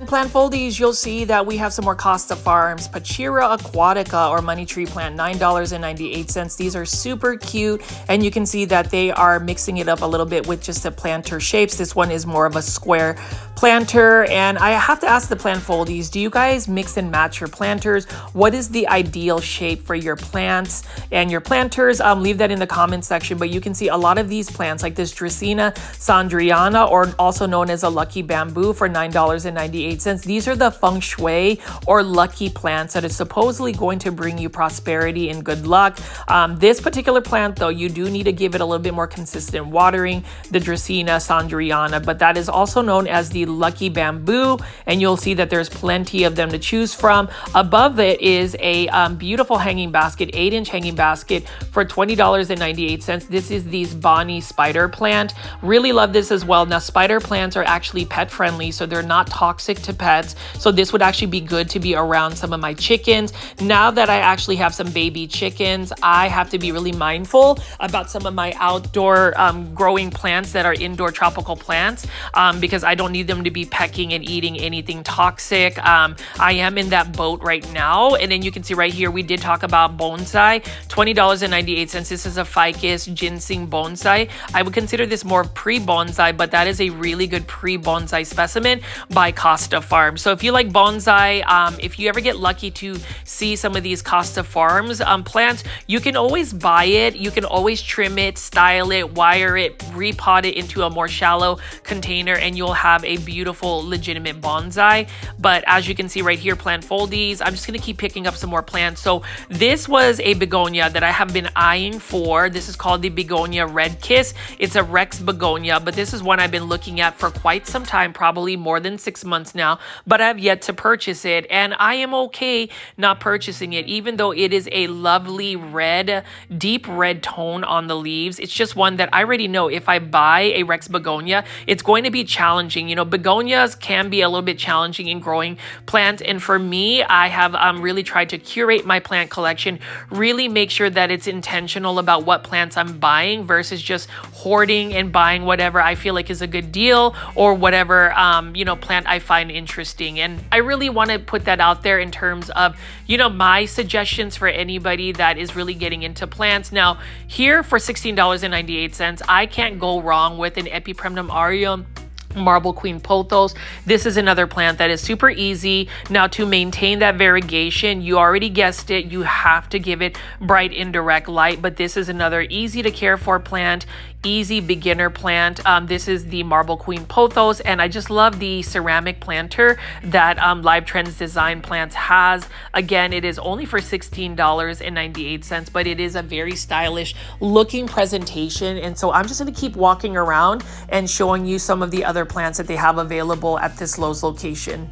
Plant foldies, you'll see that we have some more Costa Farms, Pachira aquatica or money tree plant, $9.98. These are super cute, and you can see that they are mixing it up a little bit with just the planter shapes. This one is more of a square planter, and I have to ask the plant foldies, do you guys mix and match your planters? What is the ideal shape for your plants and your planters? Leave that in the comment section, but you can see a lot of these plants like this Dracaena Sandriana, or also known as a lucky bamboo, for $9.98. These are the feng shui or lucky plants that is supposedly going to bring you prosperity and good luck. This particular plant, though, you do need to give it a little bit more consistent watering, the Dracaena Sandriana, but that is also known as the lucky bamboo, and you'll see that there's plenty of them to choose from. Above it is a beautiful hanging basket, 8-inch hanging basket for $20.98. This is the Bonnie spider plant. Really love this as well. Now, spider plants are actually pet friendly, so they're not toxic to pets. So this would actually be good to be around some of my chickens. Now that I actually have some baby chickens, I have to be really mindful about some of my outdoor growing plants that are indoor tropical plants, because I don't need them to be pecking and eating anything toxic. I am in that boat right now. And then you can see right here, we did talk about bonsai, $20.98. This is a ficus ginseng bonsai. I would consider this more pre-bonsai, but that is a really good pre-bonsai specimen by Costa Farms. So if you like bonsai, if you ever get lucky to see some of these Costa Farms plants, you can always buy it. You can always trim it, style it, wire it, repot it into a more shallow container, and you'll have a beautiful, legitimate bonsai. But as you can see right here, plant foldies, I'm just going to keep picking up some more plants. So this was a begonia that I have been eyeing for. This is called the Begonia Red Kiss. It's a Rex begonia, but this is one I've been looking at for quite some time, probably more than 6 months now, but I've yet to purchase it. And I am okay not purchasing it, even though it is a lovely red, deep red tone on the leaves. It's just one that I already know if I buy a Rex begonia, it's going to be challenging. You know, begonias can be a little bit challenging in growing plants. And for me, I have really tried to curate my plant collection, really make sure that it's intentional about what plants I'm buying versus just hoarding and buying whatever I feel like is a good deal or whatever, plant I find interesting. And I really want to put that out there in terms of, my suggestions for anybody that is really getting into plants. Now, here for $16.98, I can't go wrong with an Epipremnum aureum Marble Queen Pothos. This is another plant that is super easy. Now, to maintain that variegation, you already guessed it, you have to give it bright indirect light, but this is another easy to care for plant, easy beginner plant. This is the Marble Queen Pothos, and I just love the ceramic planter that Live Trends Design Plants has. Again, it is only for $16.98, but it is a very stylish looking presentation. And so I'm just going to keep walking around and showing you some of the other plants that they have available at this Lowe's location.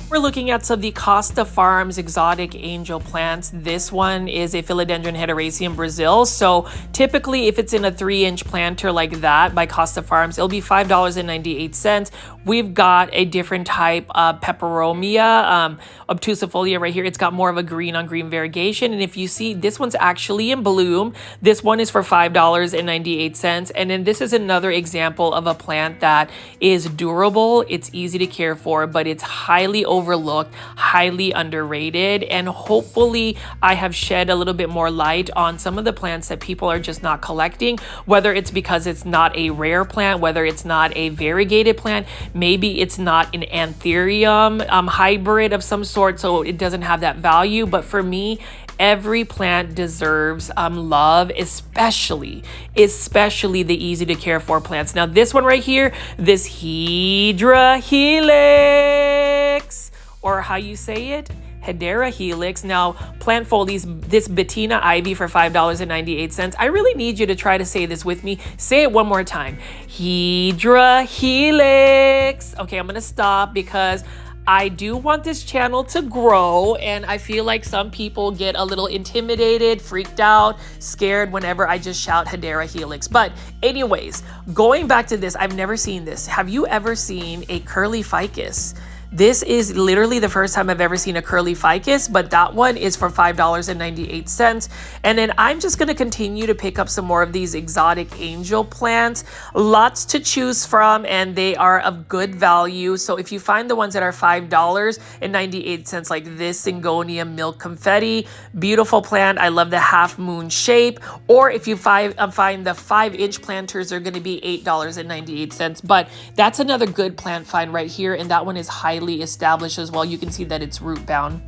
We're looking at some of the Costa Farms exotic angel plants. This one is a Philodendron Hederaceum Brazil. So typically if it's in a 3-inch planter like that by Costa Farms, it'll be $5.98. We've got a different type of peperomia, obtusifolia right here. It's got more of a green on green variegation. And if you see, this one's actually in bloom. This one is for $5.98. And then this is another example of a plant that is durable. It's easy to care for, but it's highly overlooked, highly underrated, and hopefully I have shed a little bit more light on some of the plants that people are just not collecting, whether it's because it's not a rare plant, whether it's not a variegated plant, maybe it's not an anthurium hybrid of some sort, so it doesn't have that value. But for me, every plant deserves love, especially the easy to care for plants. Now this one right here, this Hedera Helix, or how you say it, Hedera Helix. Now, plant foldies, this Bettina Ivy for $5.98. I really need you to try to say this with me. Say it one more time. Hedera Helix. Okay, I'm gonna stop because I do want this channel to grow, and I feel like some people get a little intimidated, freaked out, scared whenever I just shout Hedera Helix. But anyways, going back to this, I've never seen this. Have you ever seen a curly ficus? This is literally the first time I've ever seen a curly ficus, but that one is for $5.98. And then I'm just going to continue to pick up some more of these exotic angel plants. Lots to choose from, and they are of good value. So if you find the ones that are $5.98, like this Syngonium Milk Confetti, beautiful plant. I love the half moon shape. Or if you find the 5-inch planters are going to be $8.98. But that's another good plant find right here, and that one is highly established as well. You can see that it's root bound.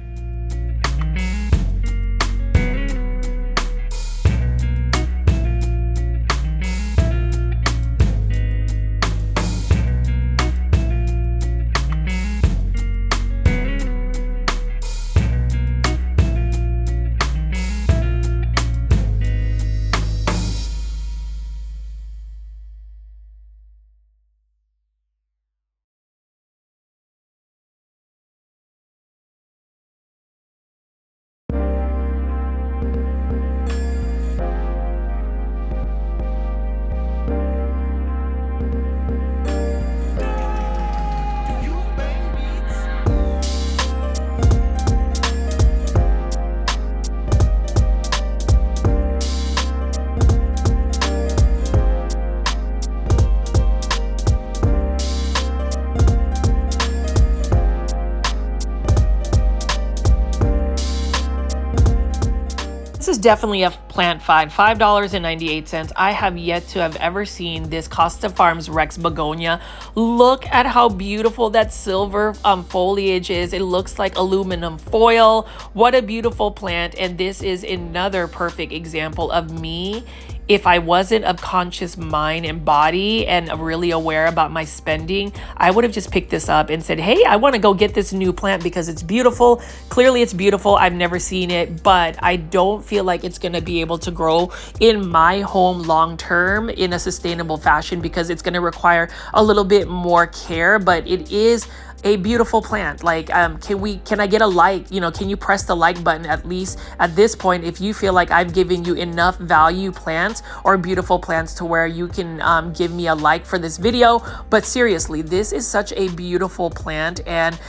This is definitely a plant find, $5.98. I have yet to have ever seen this Costa Farms Rex Begonia. Look at how beautiful that silver foliage is. It looks like aluminum foil. What a beautiful plant. And this is another perfect example of me. If I wasn't of conscious mind and body and really aware about my spending, I would have just picked this up and said, hey, I want to go get this new plant because it's beautiful. Clearly it's beautiful. I've never seen it, but I don't feel like it's going to be able to grow in my home long term in a sustainable fashion because it's going to require a little bit more care, but it is a beautiful plant. Like, can I get a like? You know, can you press the like button at least at this point if you feel like I've given you enough value plants or beautiful plants to where you can give me a like for this video. But seriously, this is such a beautiful plant, and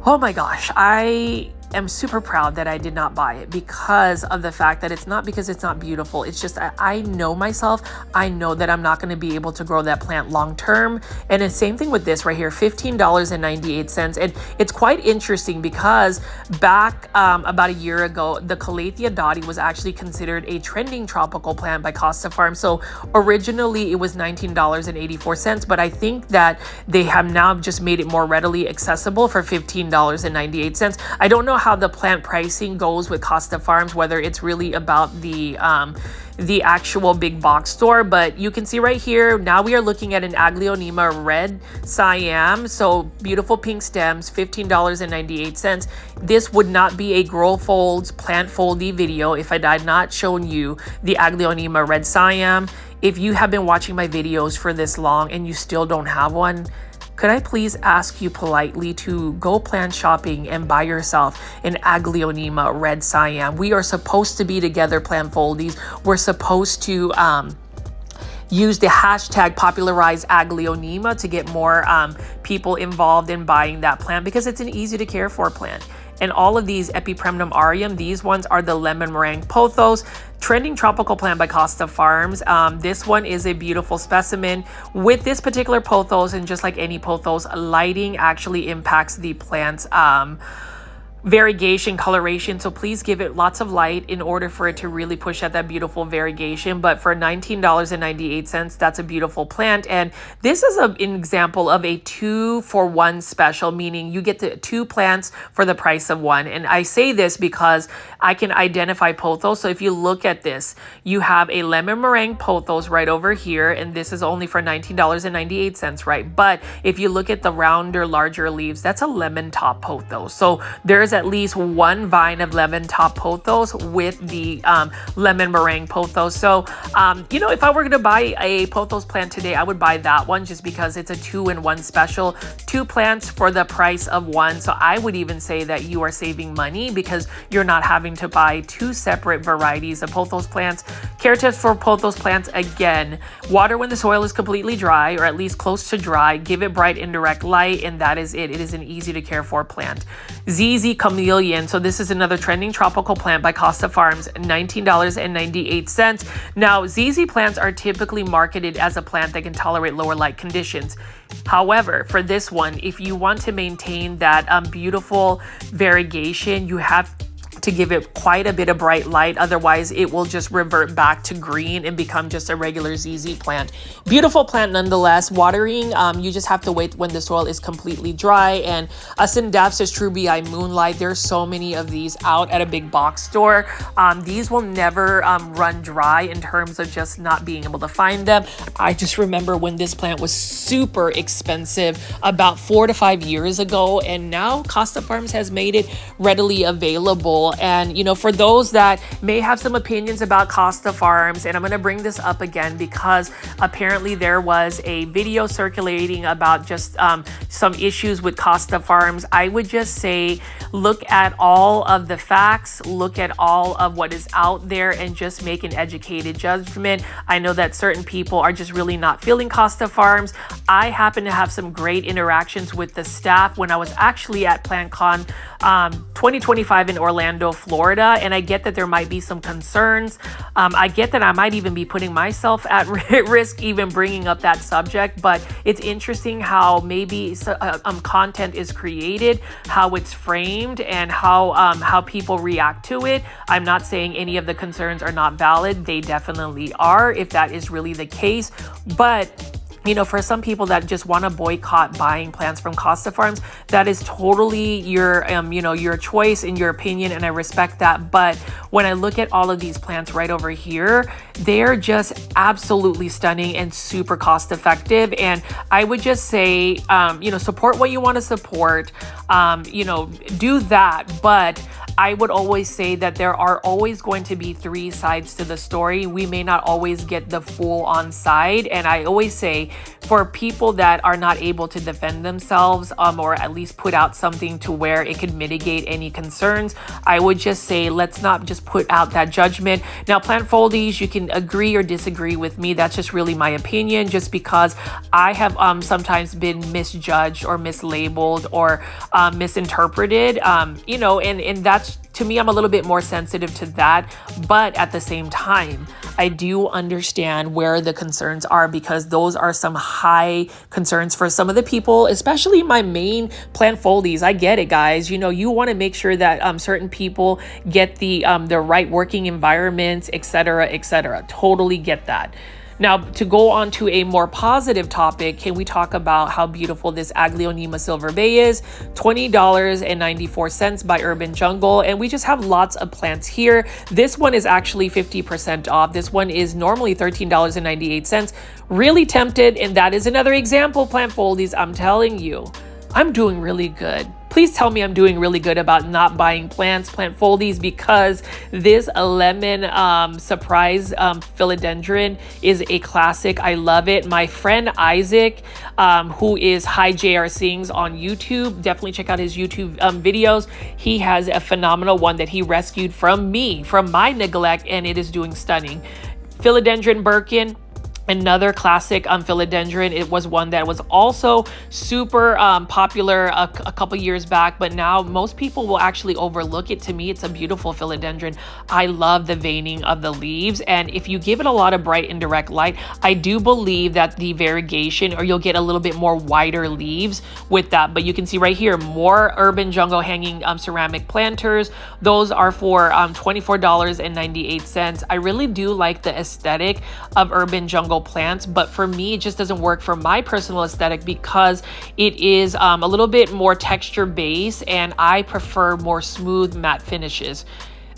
oh my gosh, I am super proud that I did not buy it because of the fact that it's not because it's not beautiful. It's just I know myself. I know that I'm not going to be able to grow that plant long term. And the same thing with this right here, $15.98. And it's quite interesting because back about a year ago, the Calathea dotty was actually considered a trending tropical plant by Costa Farms. So originally it was $19.84, but I think that they have now just made it more readily accessible for $15.98. I don't know how the plant pricing goes with Costa Farms, whether it's really about the actual big box store, but you can see right here, now we are looking at an Aglaonema red Siam. So beautiful pink stems, $15.98. This would not be a Grow Folds plant foldy video if I had not shown you the Aglaonema red Siam. If you have been watching my videos for this long and you still don't have one, could I please ask you politely to go plant shopping and buy yourself an Aglaonema red Siam? We are supposed to be together, plant foldies. We're supposed to use the hashtag popularize Aglaonema to get more people involved in buying that plant, because it's an easy to care for plant. And all of these Epipremnum aureum, these ones are the lemon meringue pothos, trending tropical plant by Costa Farms. This one is a beautiful specimen. With this particular pothos, and just like any pothos, lighting actually impacts the plant's variegation, coloration. So please give it lots of light in order for it to really push out that beautiful variegation. But for $19.98, that's a beautiful plant. And this is an example of a 2-for-1 special, meaning you get the 2 plants for the price of 1. And I say this because I can identify pothos. So if you look at this, you have a lemon meringue pothos right over here, and this is only for $19.98, right? But if you look at the rounder, larger leaves, that's a lemon top pothos. So there's at least 1 vine of lemon top pothos with the lemon meringue pothos. So, you know, if I were going to buy a pothos plant today, I would buy that one just because it's a 2-in-1 special. 2 plants for the price of 1. So I would even say that you are saving money because you're not having to buy 2 separate varieties of pothos plants. Care tips for pothos plants: again, water when the soil is completely dry or at least close to dry. Give it bright indirect light, and that is it. It is an easy to care for plant. ZZ Chameleon. So this is another trending tropical plant by Costa Farms, $19.98. Now, ZZ plants are typically marketed as a plant that can tolerate lower light conditions. However, for this one, if you want to maintain that beautiful variegation, you have to give it quite a bit of bright light. Otherwise, it will just revert back to green and become just a regular ZZ plant. Beautiful plant nonetheless. Watering, you just have to wait when the soil is completely dry. And Ascendapsus trubii Moonlight, there's so many of these out at a big box store. These will never run dry in terms of just not being able to find them. I just remember when this plant was super expensive about 4 to 5 years ago, and now Costa Farms has made it readily available. And, you know, for those that may have some opinions about Costa Farms, and I'm going to bring this up again because apparently there was a video circulating about just some issues with Costa Farms. I would just say, look at all of the facts, look at all of what is out there, and just make an educated judgment. I know that certain people are just really not feeling Costa Farms. I happen to have some great interactions with the staff when I was actually at PlantCon 2025 in Orlando, Florida, and I get that there might be some concerns. I get that I might even be putting myself at risk even bringing up that subject, but it's interesting how maybe content is created, how it's framed, and how people react to it. I'm not saying any of the concerns are not valid. They definitely are, if that is really the case. But you know, for some people that just want to boycott buying plants from Costa Farms, that is totally your, you know, your choice and your opinion, and I respect that. But when I look at all of these plants right over here, they're just absolutely stunning and super cost effective. And I would just say, you know, support what you want to support, you know, do that. But I would always say that there are always going to be 3 sides to the story. We may not always get the full on side. And I always say, for people that are not able to defend themselves, or at least put out something to where it could mitigate any concerns, I would just say, let's not just put out that judgment. Now, plant foldies, you can agree or disagree with me. That's just really my opinion, just because I have sometimes been misjudged or mislabeled or misinterpreted, you know, and that's, to me, I'm a little bit more sensitive to that. But at the same time, I do understand where the concerns are, because those are some high concerns for some of the people, especially my main plant foldies. I get it, guys. You know, you want to make sure that certain people get the right working environments, etc., etc. Totally get that. Now, to go on to a more positive topic, can we talk about how beautiful this Aglaonema Silver Bay is? $20.94 by Urban Jungle. And we just have lots of plants here. This one is actually 50% off. This one is normally $13.98. Really tempted. And that is another example, plant foldies. I'm telling you, I'm doing really good. Please tell me I'm doing really good about not buying plants, plant foldies, because this lemon surprise philodendron is a classic. I love it. My friend Isaac, who is Hi JR Sings on YouTube, definitely check out his YouTube videos. He has a phenomenal one that he rescued from me, from my neglect, and it is doing stunning. Philodendron Birkin, another classic philodendron. It was one that was also super popular a couple years back, but now most people will actually overlook it. To me, it's a beautiful philodendron. I love the veining of the leaves, and if you give it a lot of bright indirect light, I do believe that the variegation, or you'll get a little bit more wider leaves with that. But you can see right here, more Urban Jungle hanging ceramic planters. Those are for $24.98. I really do like the aesthetic of Urban Jungle plants, but for me it just doesn't work for my personal aesthetic because it is a little bit more texture based, and I prefer more smooth matte finishes.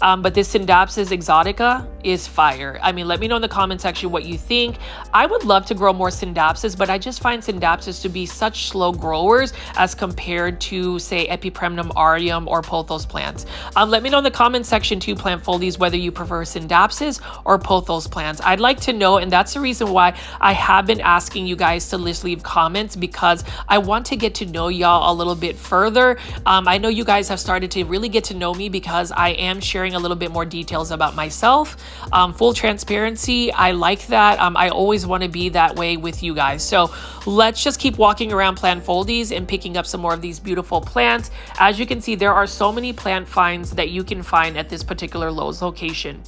But this Syndapsis exotica is fire. I mean, let me know in the comment section what you think. I would love to grow more Syndapsis, but I just find Syndapsis to be such slow growers as compared to, say, Epipremnum aureum or pothos plants. Let me know in the comment section too, plant foldies, whether you prefer Syndapsis or pothos plants. I'd like to know, and that's the reason why I have been asking you guys to leave comments, because I want to get to know y'all a little bit further. I know you guys have started to really get to know me because I am sharing a little bit more details about myself. Full transparency, I like that. I always want to be that way with you guys. So let's just keep walking around plant foldies and picking up some more of these beautiful plants. As you can see, there are so many plant finds that you can find at this particular Lowe's location.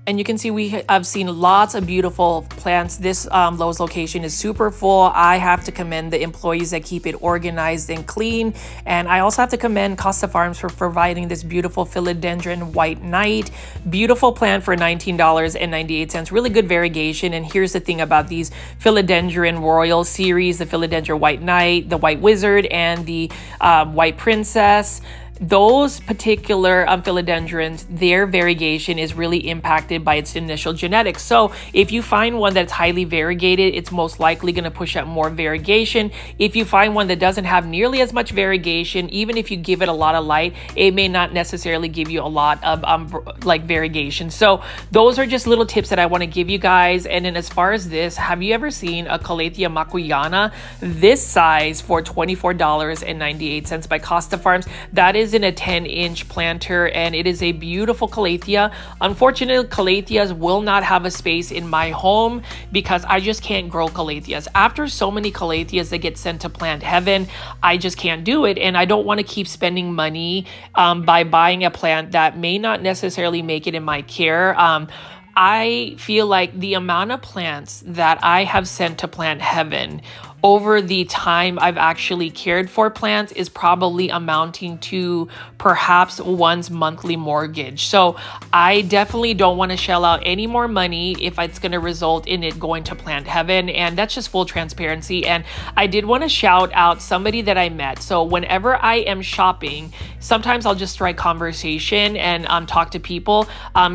And you can see I've seen lots of beautiful plants. This Lowe's location is super full. I have to commend the employees that keep it organized and clean. And I also have to commend Costa Farms for providing this beautiful Philodendron White Knight. Beautiful plant for $19.98. Really good variegation. And here's the thing about these Philodendron Royal series, the Philodendron White Knight, the White Wizard, and the White Princess. Those particular philodendrons, their variegation is really impacted by its initial genetics. So if you find one that's highly variegated, it's most likely going to push up more variegation. If you find one that doesn't have nearly as much variegation, even if you give it a lot of light, it may not necessarily give you a lot of like variegation. So those are just little tips that I want to give you guys. And then as far as this, have you ever seen a Calathea macuyana this size for $24.98 by Costa Farms? That is in a 10-inch planter, and it is a beautiful Calathea. Unfortunately, Calatheas will not have a space in my home because I just can't grow Calatheas. After so many Calatheas that get sent to plant heaven, I just can't do it, and I don't want to keep spending money by buying a plant that may not necessarily make it in my care. I feel like the amount of plants that I have sent to Plant Heaven over the time I've actually cared for plants is probably amounting to perhaps one's monthly mortgage. So I definitely don't want to shell out any more money if it's going to result in it going to Plant Heaven. And that's just full transparency. And I did want to shout out somebody that I met. So whenever I am shopping, sometimes I'll just strike conversation and talk to people.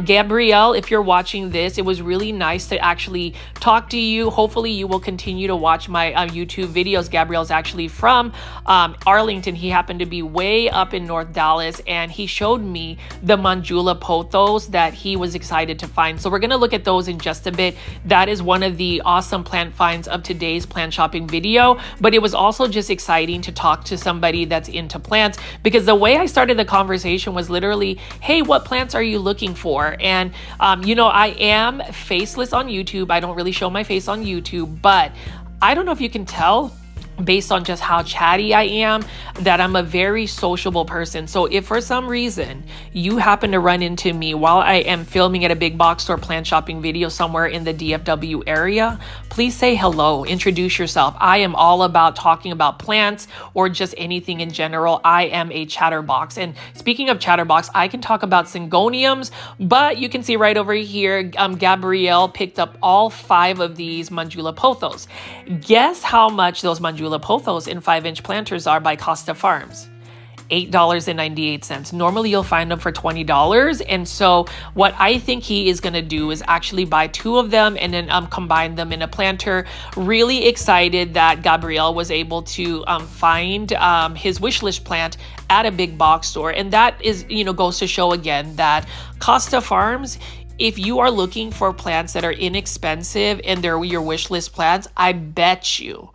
Gabrielle, if you're watching this, it was really nice to actually talk to you. Hopefully you will continue to watch my YouTube videos. Gabrielle's actually from Arlington. He happened to be way up in North Dallas, and he showed me the Mandula pothos that he was excited to find. So we're going to look at those in just a bit. That is one of the awesome plant finds of today's plant shopping video, but it was also just exciting to talk to somebody that's into plants, because the way I started the conversation was literally, hey, what plants are you looking for? And you know, I am faceless on YouTube. I don't really show my face on YouTube, but I don't know if you can tell based on just how chatty I am, that I'm a very sociable person. So if for some reason you happen to run into me while I am filming at a big box store plant shopping video somewhere in the DFW area, please say hello, introduce yourself. I am all about talking about plants or just anything in general. I am a chatterbox. And speaking of chatterbox, I can talk about syngoniums, but you can see right over here, Gabrielle picked up all 5 of these Mandula pothos. Guess how much those Mandula pothos in 5-inch planters are by Costa Farms? $8.98. Normally you'll find them for $20. And so what I think he is going to do is actually buy 2 of them and then combine them in a planter. Really excited that Gabrielle was able to find his wish list plant at a big box store. And that is, you know, goes to show again that Costa Farms, if you are looking for plants that are inexpensive and they're your wish list plants, I bet you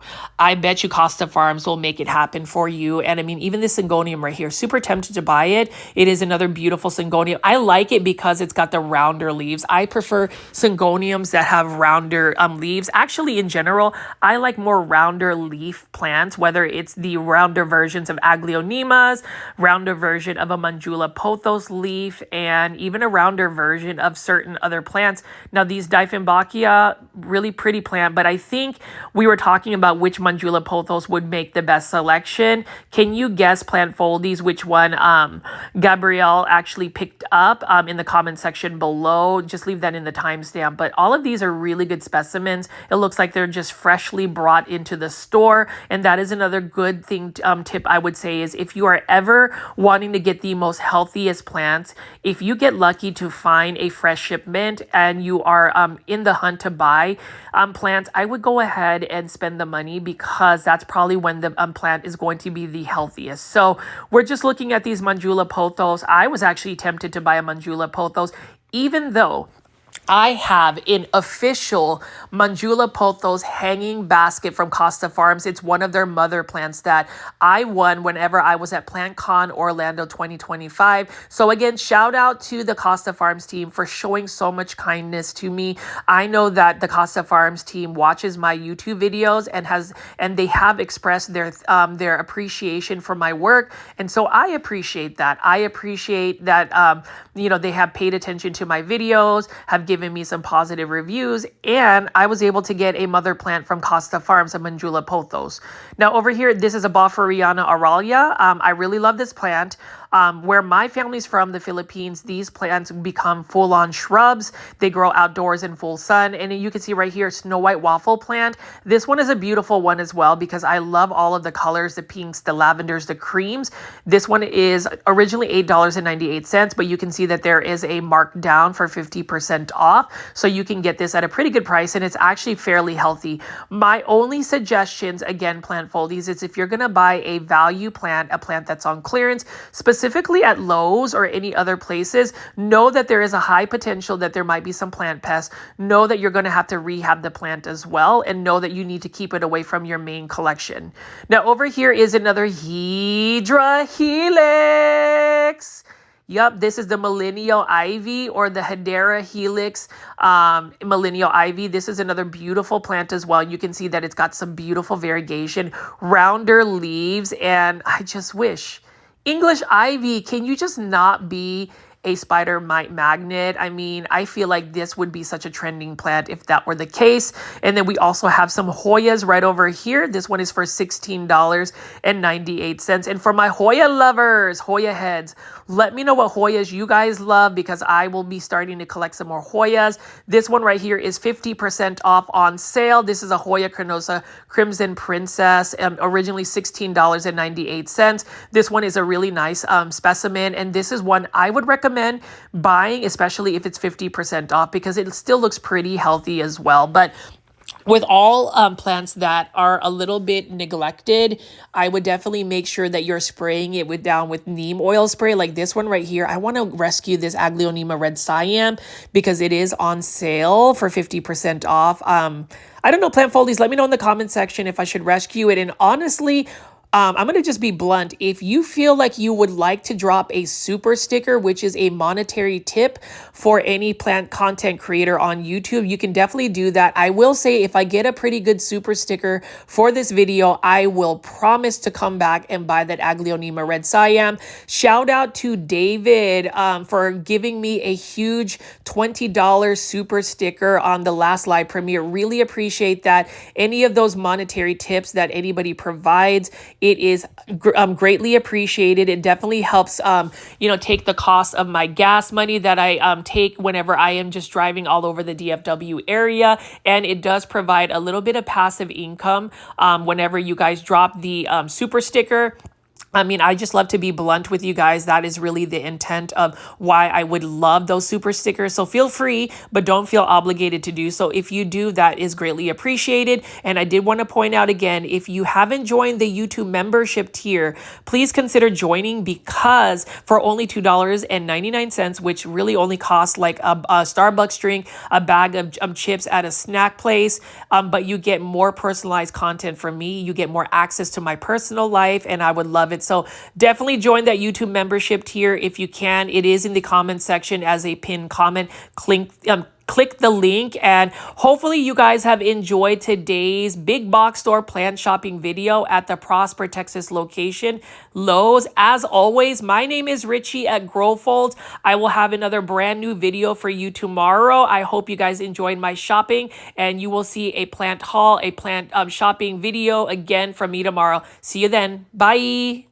Costa Farms will make it happen for you. And I mean, even this syngonium right here, super tempted to buy it. It is another beautiful syngonium. I like it because it's got the rounder leaves. I prefer syngoniums that have rounder leaves. Actually, in general, I like more rounder leaf plants, whether it's the rounder versions of Aglaonemas, rounder version of a Mandula pothos leaf, and even a rounder version of certain other plants. Now these Dieffenbachia, really pretty plant, but I think we were talking about which Mandula pothos would make the best selection. Can you guess, plant foldies, which one Gabrielle actually picked up in the comment section below? Just leave that in the timestamp. But all of these are really good specimens. It looks like they're just freshly brought into the store. And that is another good thing, tip I would say, is if you are ever wanting to get the most healthiest plants, if you get lucky to find a fresh shipment and you are in the hunt to buy plants, I would go ahead and spend the money, because that's probably when the plant is going to be the healthiest. So we're just looking at these Mandula pothos. I was actually tempted to buy a Mandula pothos, even though I have an official Mandula pothos hanging basket from Costa Farms. It's one of their mother plants that I won whenever I was at PlantCon Orlando 2025. So again, shout out to the Costa Farms team for showing so much kindness to me. I know that the Costa Farms team watches my YouTube videos and they have expressed their appreciation for my work. And so I appreciate that. I appreciate that, you know, they have paid attention to my videos, have given me some positive reviews, and I was able to get a mother plant from Costa Farms, a Mandula pothos. Now over here, this is a Boforiana Aralia. I really love this plant. Where my family's from, the Philippines, these plants become full-on shrubs. They grow outdoors in full sun. And you can see right here, Snow White Waffle plant. This one is a beautiful one as well, because I love all of the colors, the pinks, the lavenders, the creams. This one is originally $8.98, but you can see that there is a markdown for 50% off. So you can get this at a pretty good price, and it's actually fairly healthy. My only suggestions, again, plant foldies, is if you're going to buy a value plant, a plant that's on clearance, specifically at Lowe's or any other places, know that there is a high potential that there might be some plant pests. Know that you're going to have to rehab the plant as well, and know that you need to keep it away from your main collection. Now over here is another Hydra Helix. Yup, this is the Millennial Ivy, or the Hedera Helix Millennial Ivy. This is another beautiful plant as well. You can see that it's got some beautiful variegation, rounder leaves, and I just wish, English Ivy, can you just not be a spider mite magnet. I mean, I feel like this would be such a trending plant if that were the case. And then we also have some Hoyas right over here. This one is for $16.98. And for my Hoya lovers, Hoya heads, let me know what Hoyas you guys love because I will be starting to collect some more Hoyas. This one right here is 50% off on sale. This is a Hoya carnosa Crimson Princess, originally $16.98. This one is a really nice specimen, and this is one I would recommend buying, especially if it's 50% off, because it still looks pretty healthy as well. But with all plants that are a little bit neglected, I would definitely make sure that you're spraying it down with neem oil spray. Like this one right here, I want to rescue this Aglaonema red Siam because it is on sale for 50% off. I don't know, plant foldies, let me know in the comment section if I should rescue it. And honestly, I'm going to just be blunt. If you feel like you would like to drop a super sticker, which is a monetary tip for any plant content creator on YouTube, you can definitely do that. I will say if I get a pretty good super sticker for this video, I will promise to come back and buy that Aglaonema red Siam. Shout out to David for giving me a huge $20 super sticker on the last live premiere. Really appreciate that. Any of those monetary tips that anybody provides, it is greatly appreciated. It definitely helps, take the cost of my gas money that I take whenever I am just driving all over the DFW area. And it does provide a little bit of passive income whenever you guys drop the super sticker. I mean, I just love to be blunt with you guys. That is really the intent of why I would love those super stickers. So feel free, but don't feel obligated to do so. If you do, that is greatly appreciated. And I did want to point out again, if you haven't joined the YouTube membership tier, please consider joining because for only $2.99, which really only costs like a Starbucks drink, a bag of chips at a snack place, but you get more personalized content from me. You get more access to my personal life, and I would love it. So definitely join that YouTube membership tier if you can. It is in the comment section as a pinned comment. Click the link, and hopefully you guys have enjoyed today's big box store plant shopping video at the Prosper, Texas location, Lowe's. As always, my name is Richie at Growfold. I will have another brand new video for you tomorrow. I hope you guys enjoyed my shopping, and you will see a plant haul, a plant shopping video again from me tomorrow. See you then. Bye.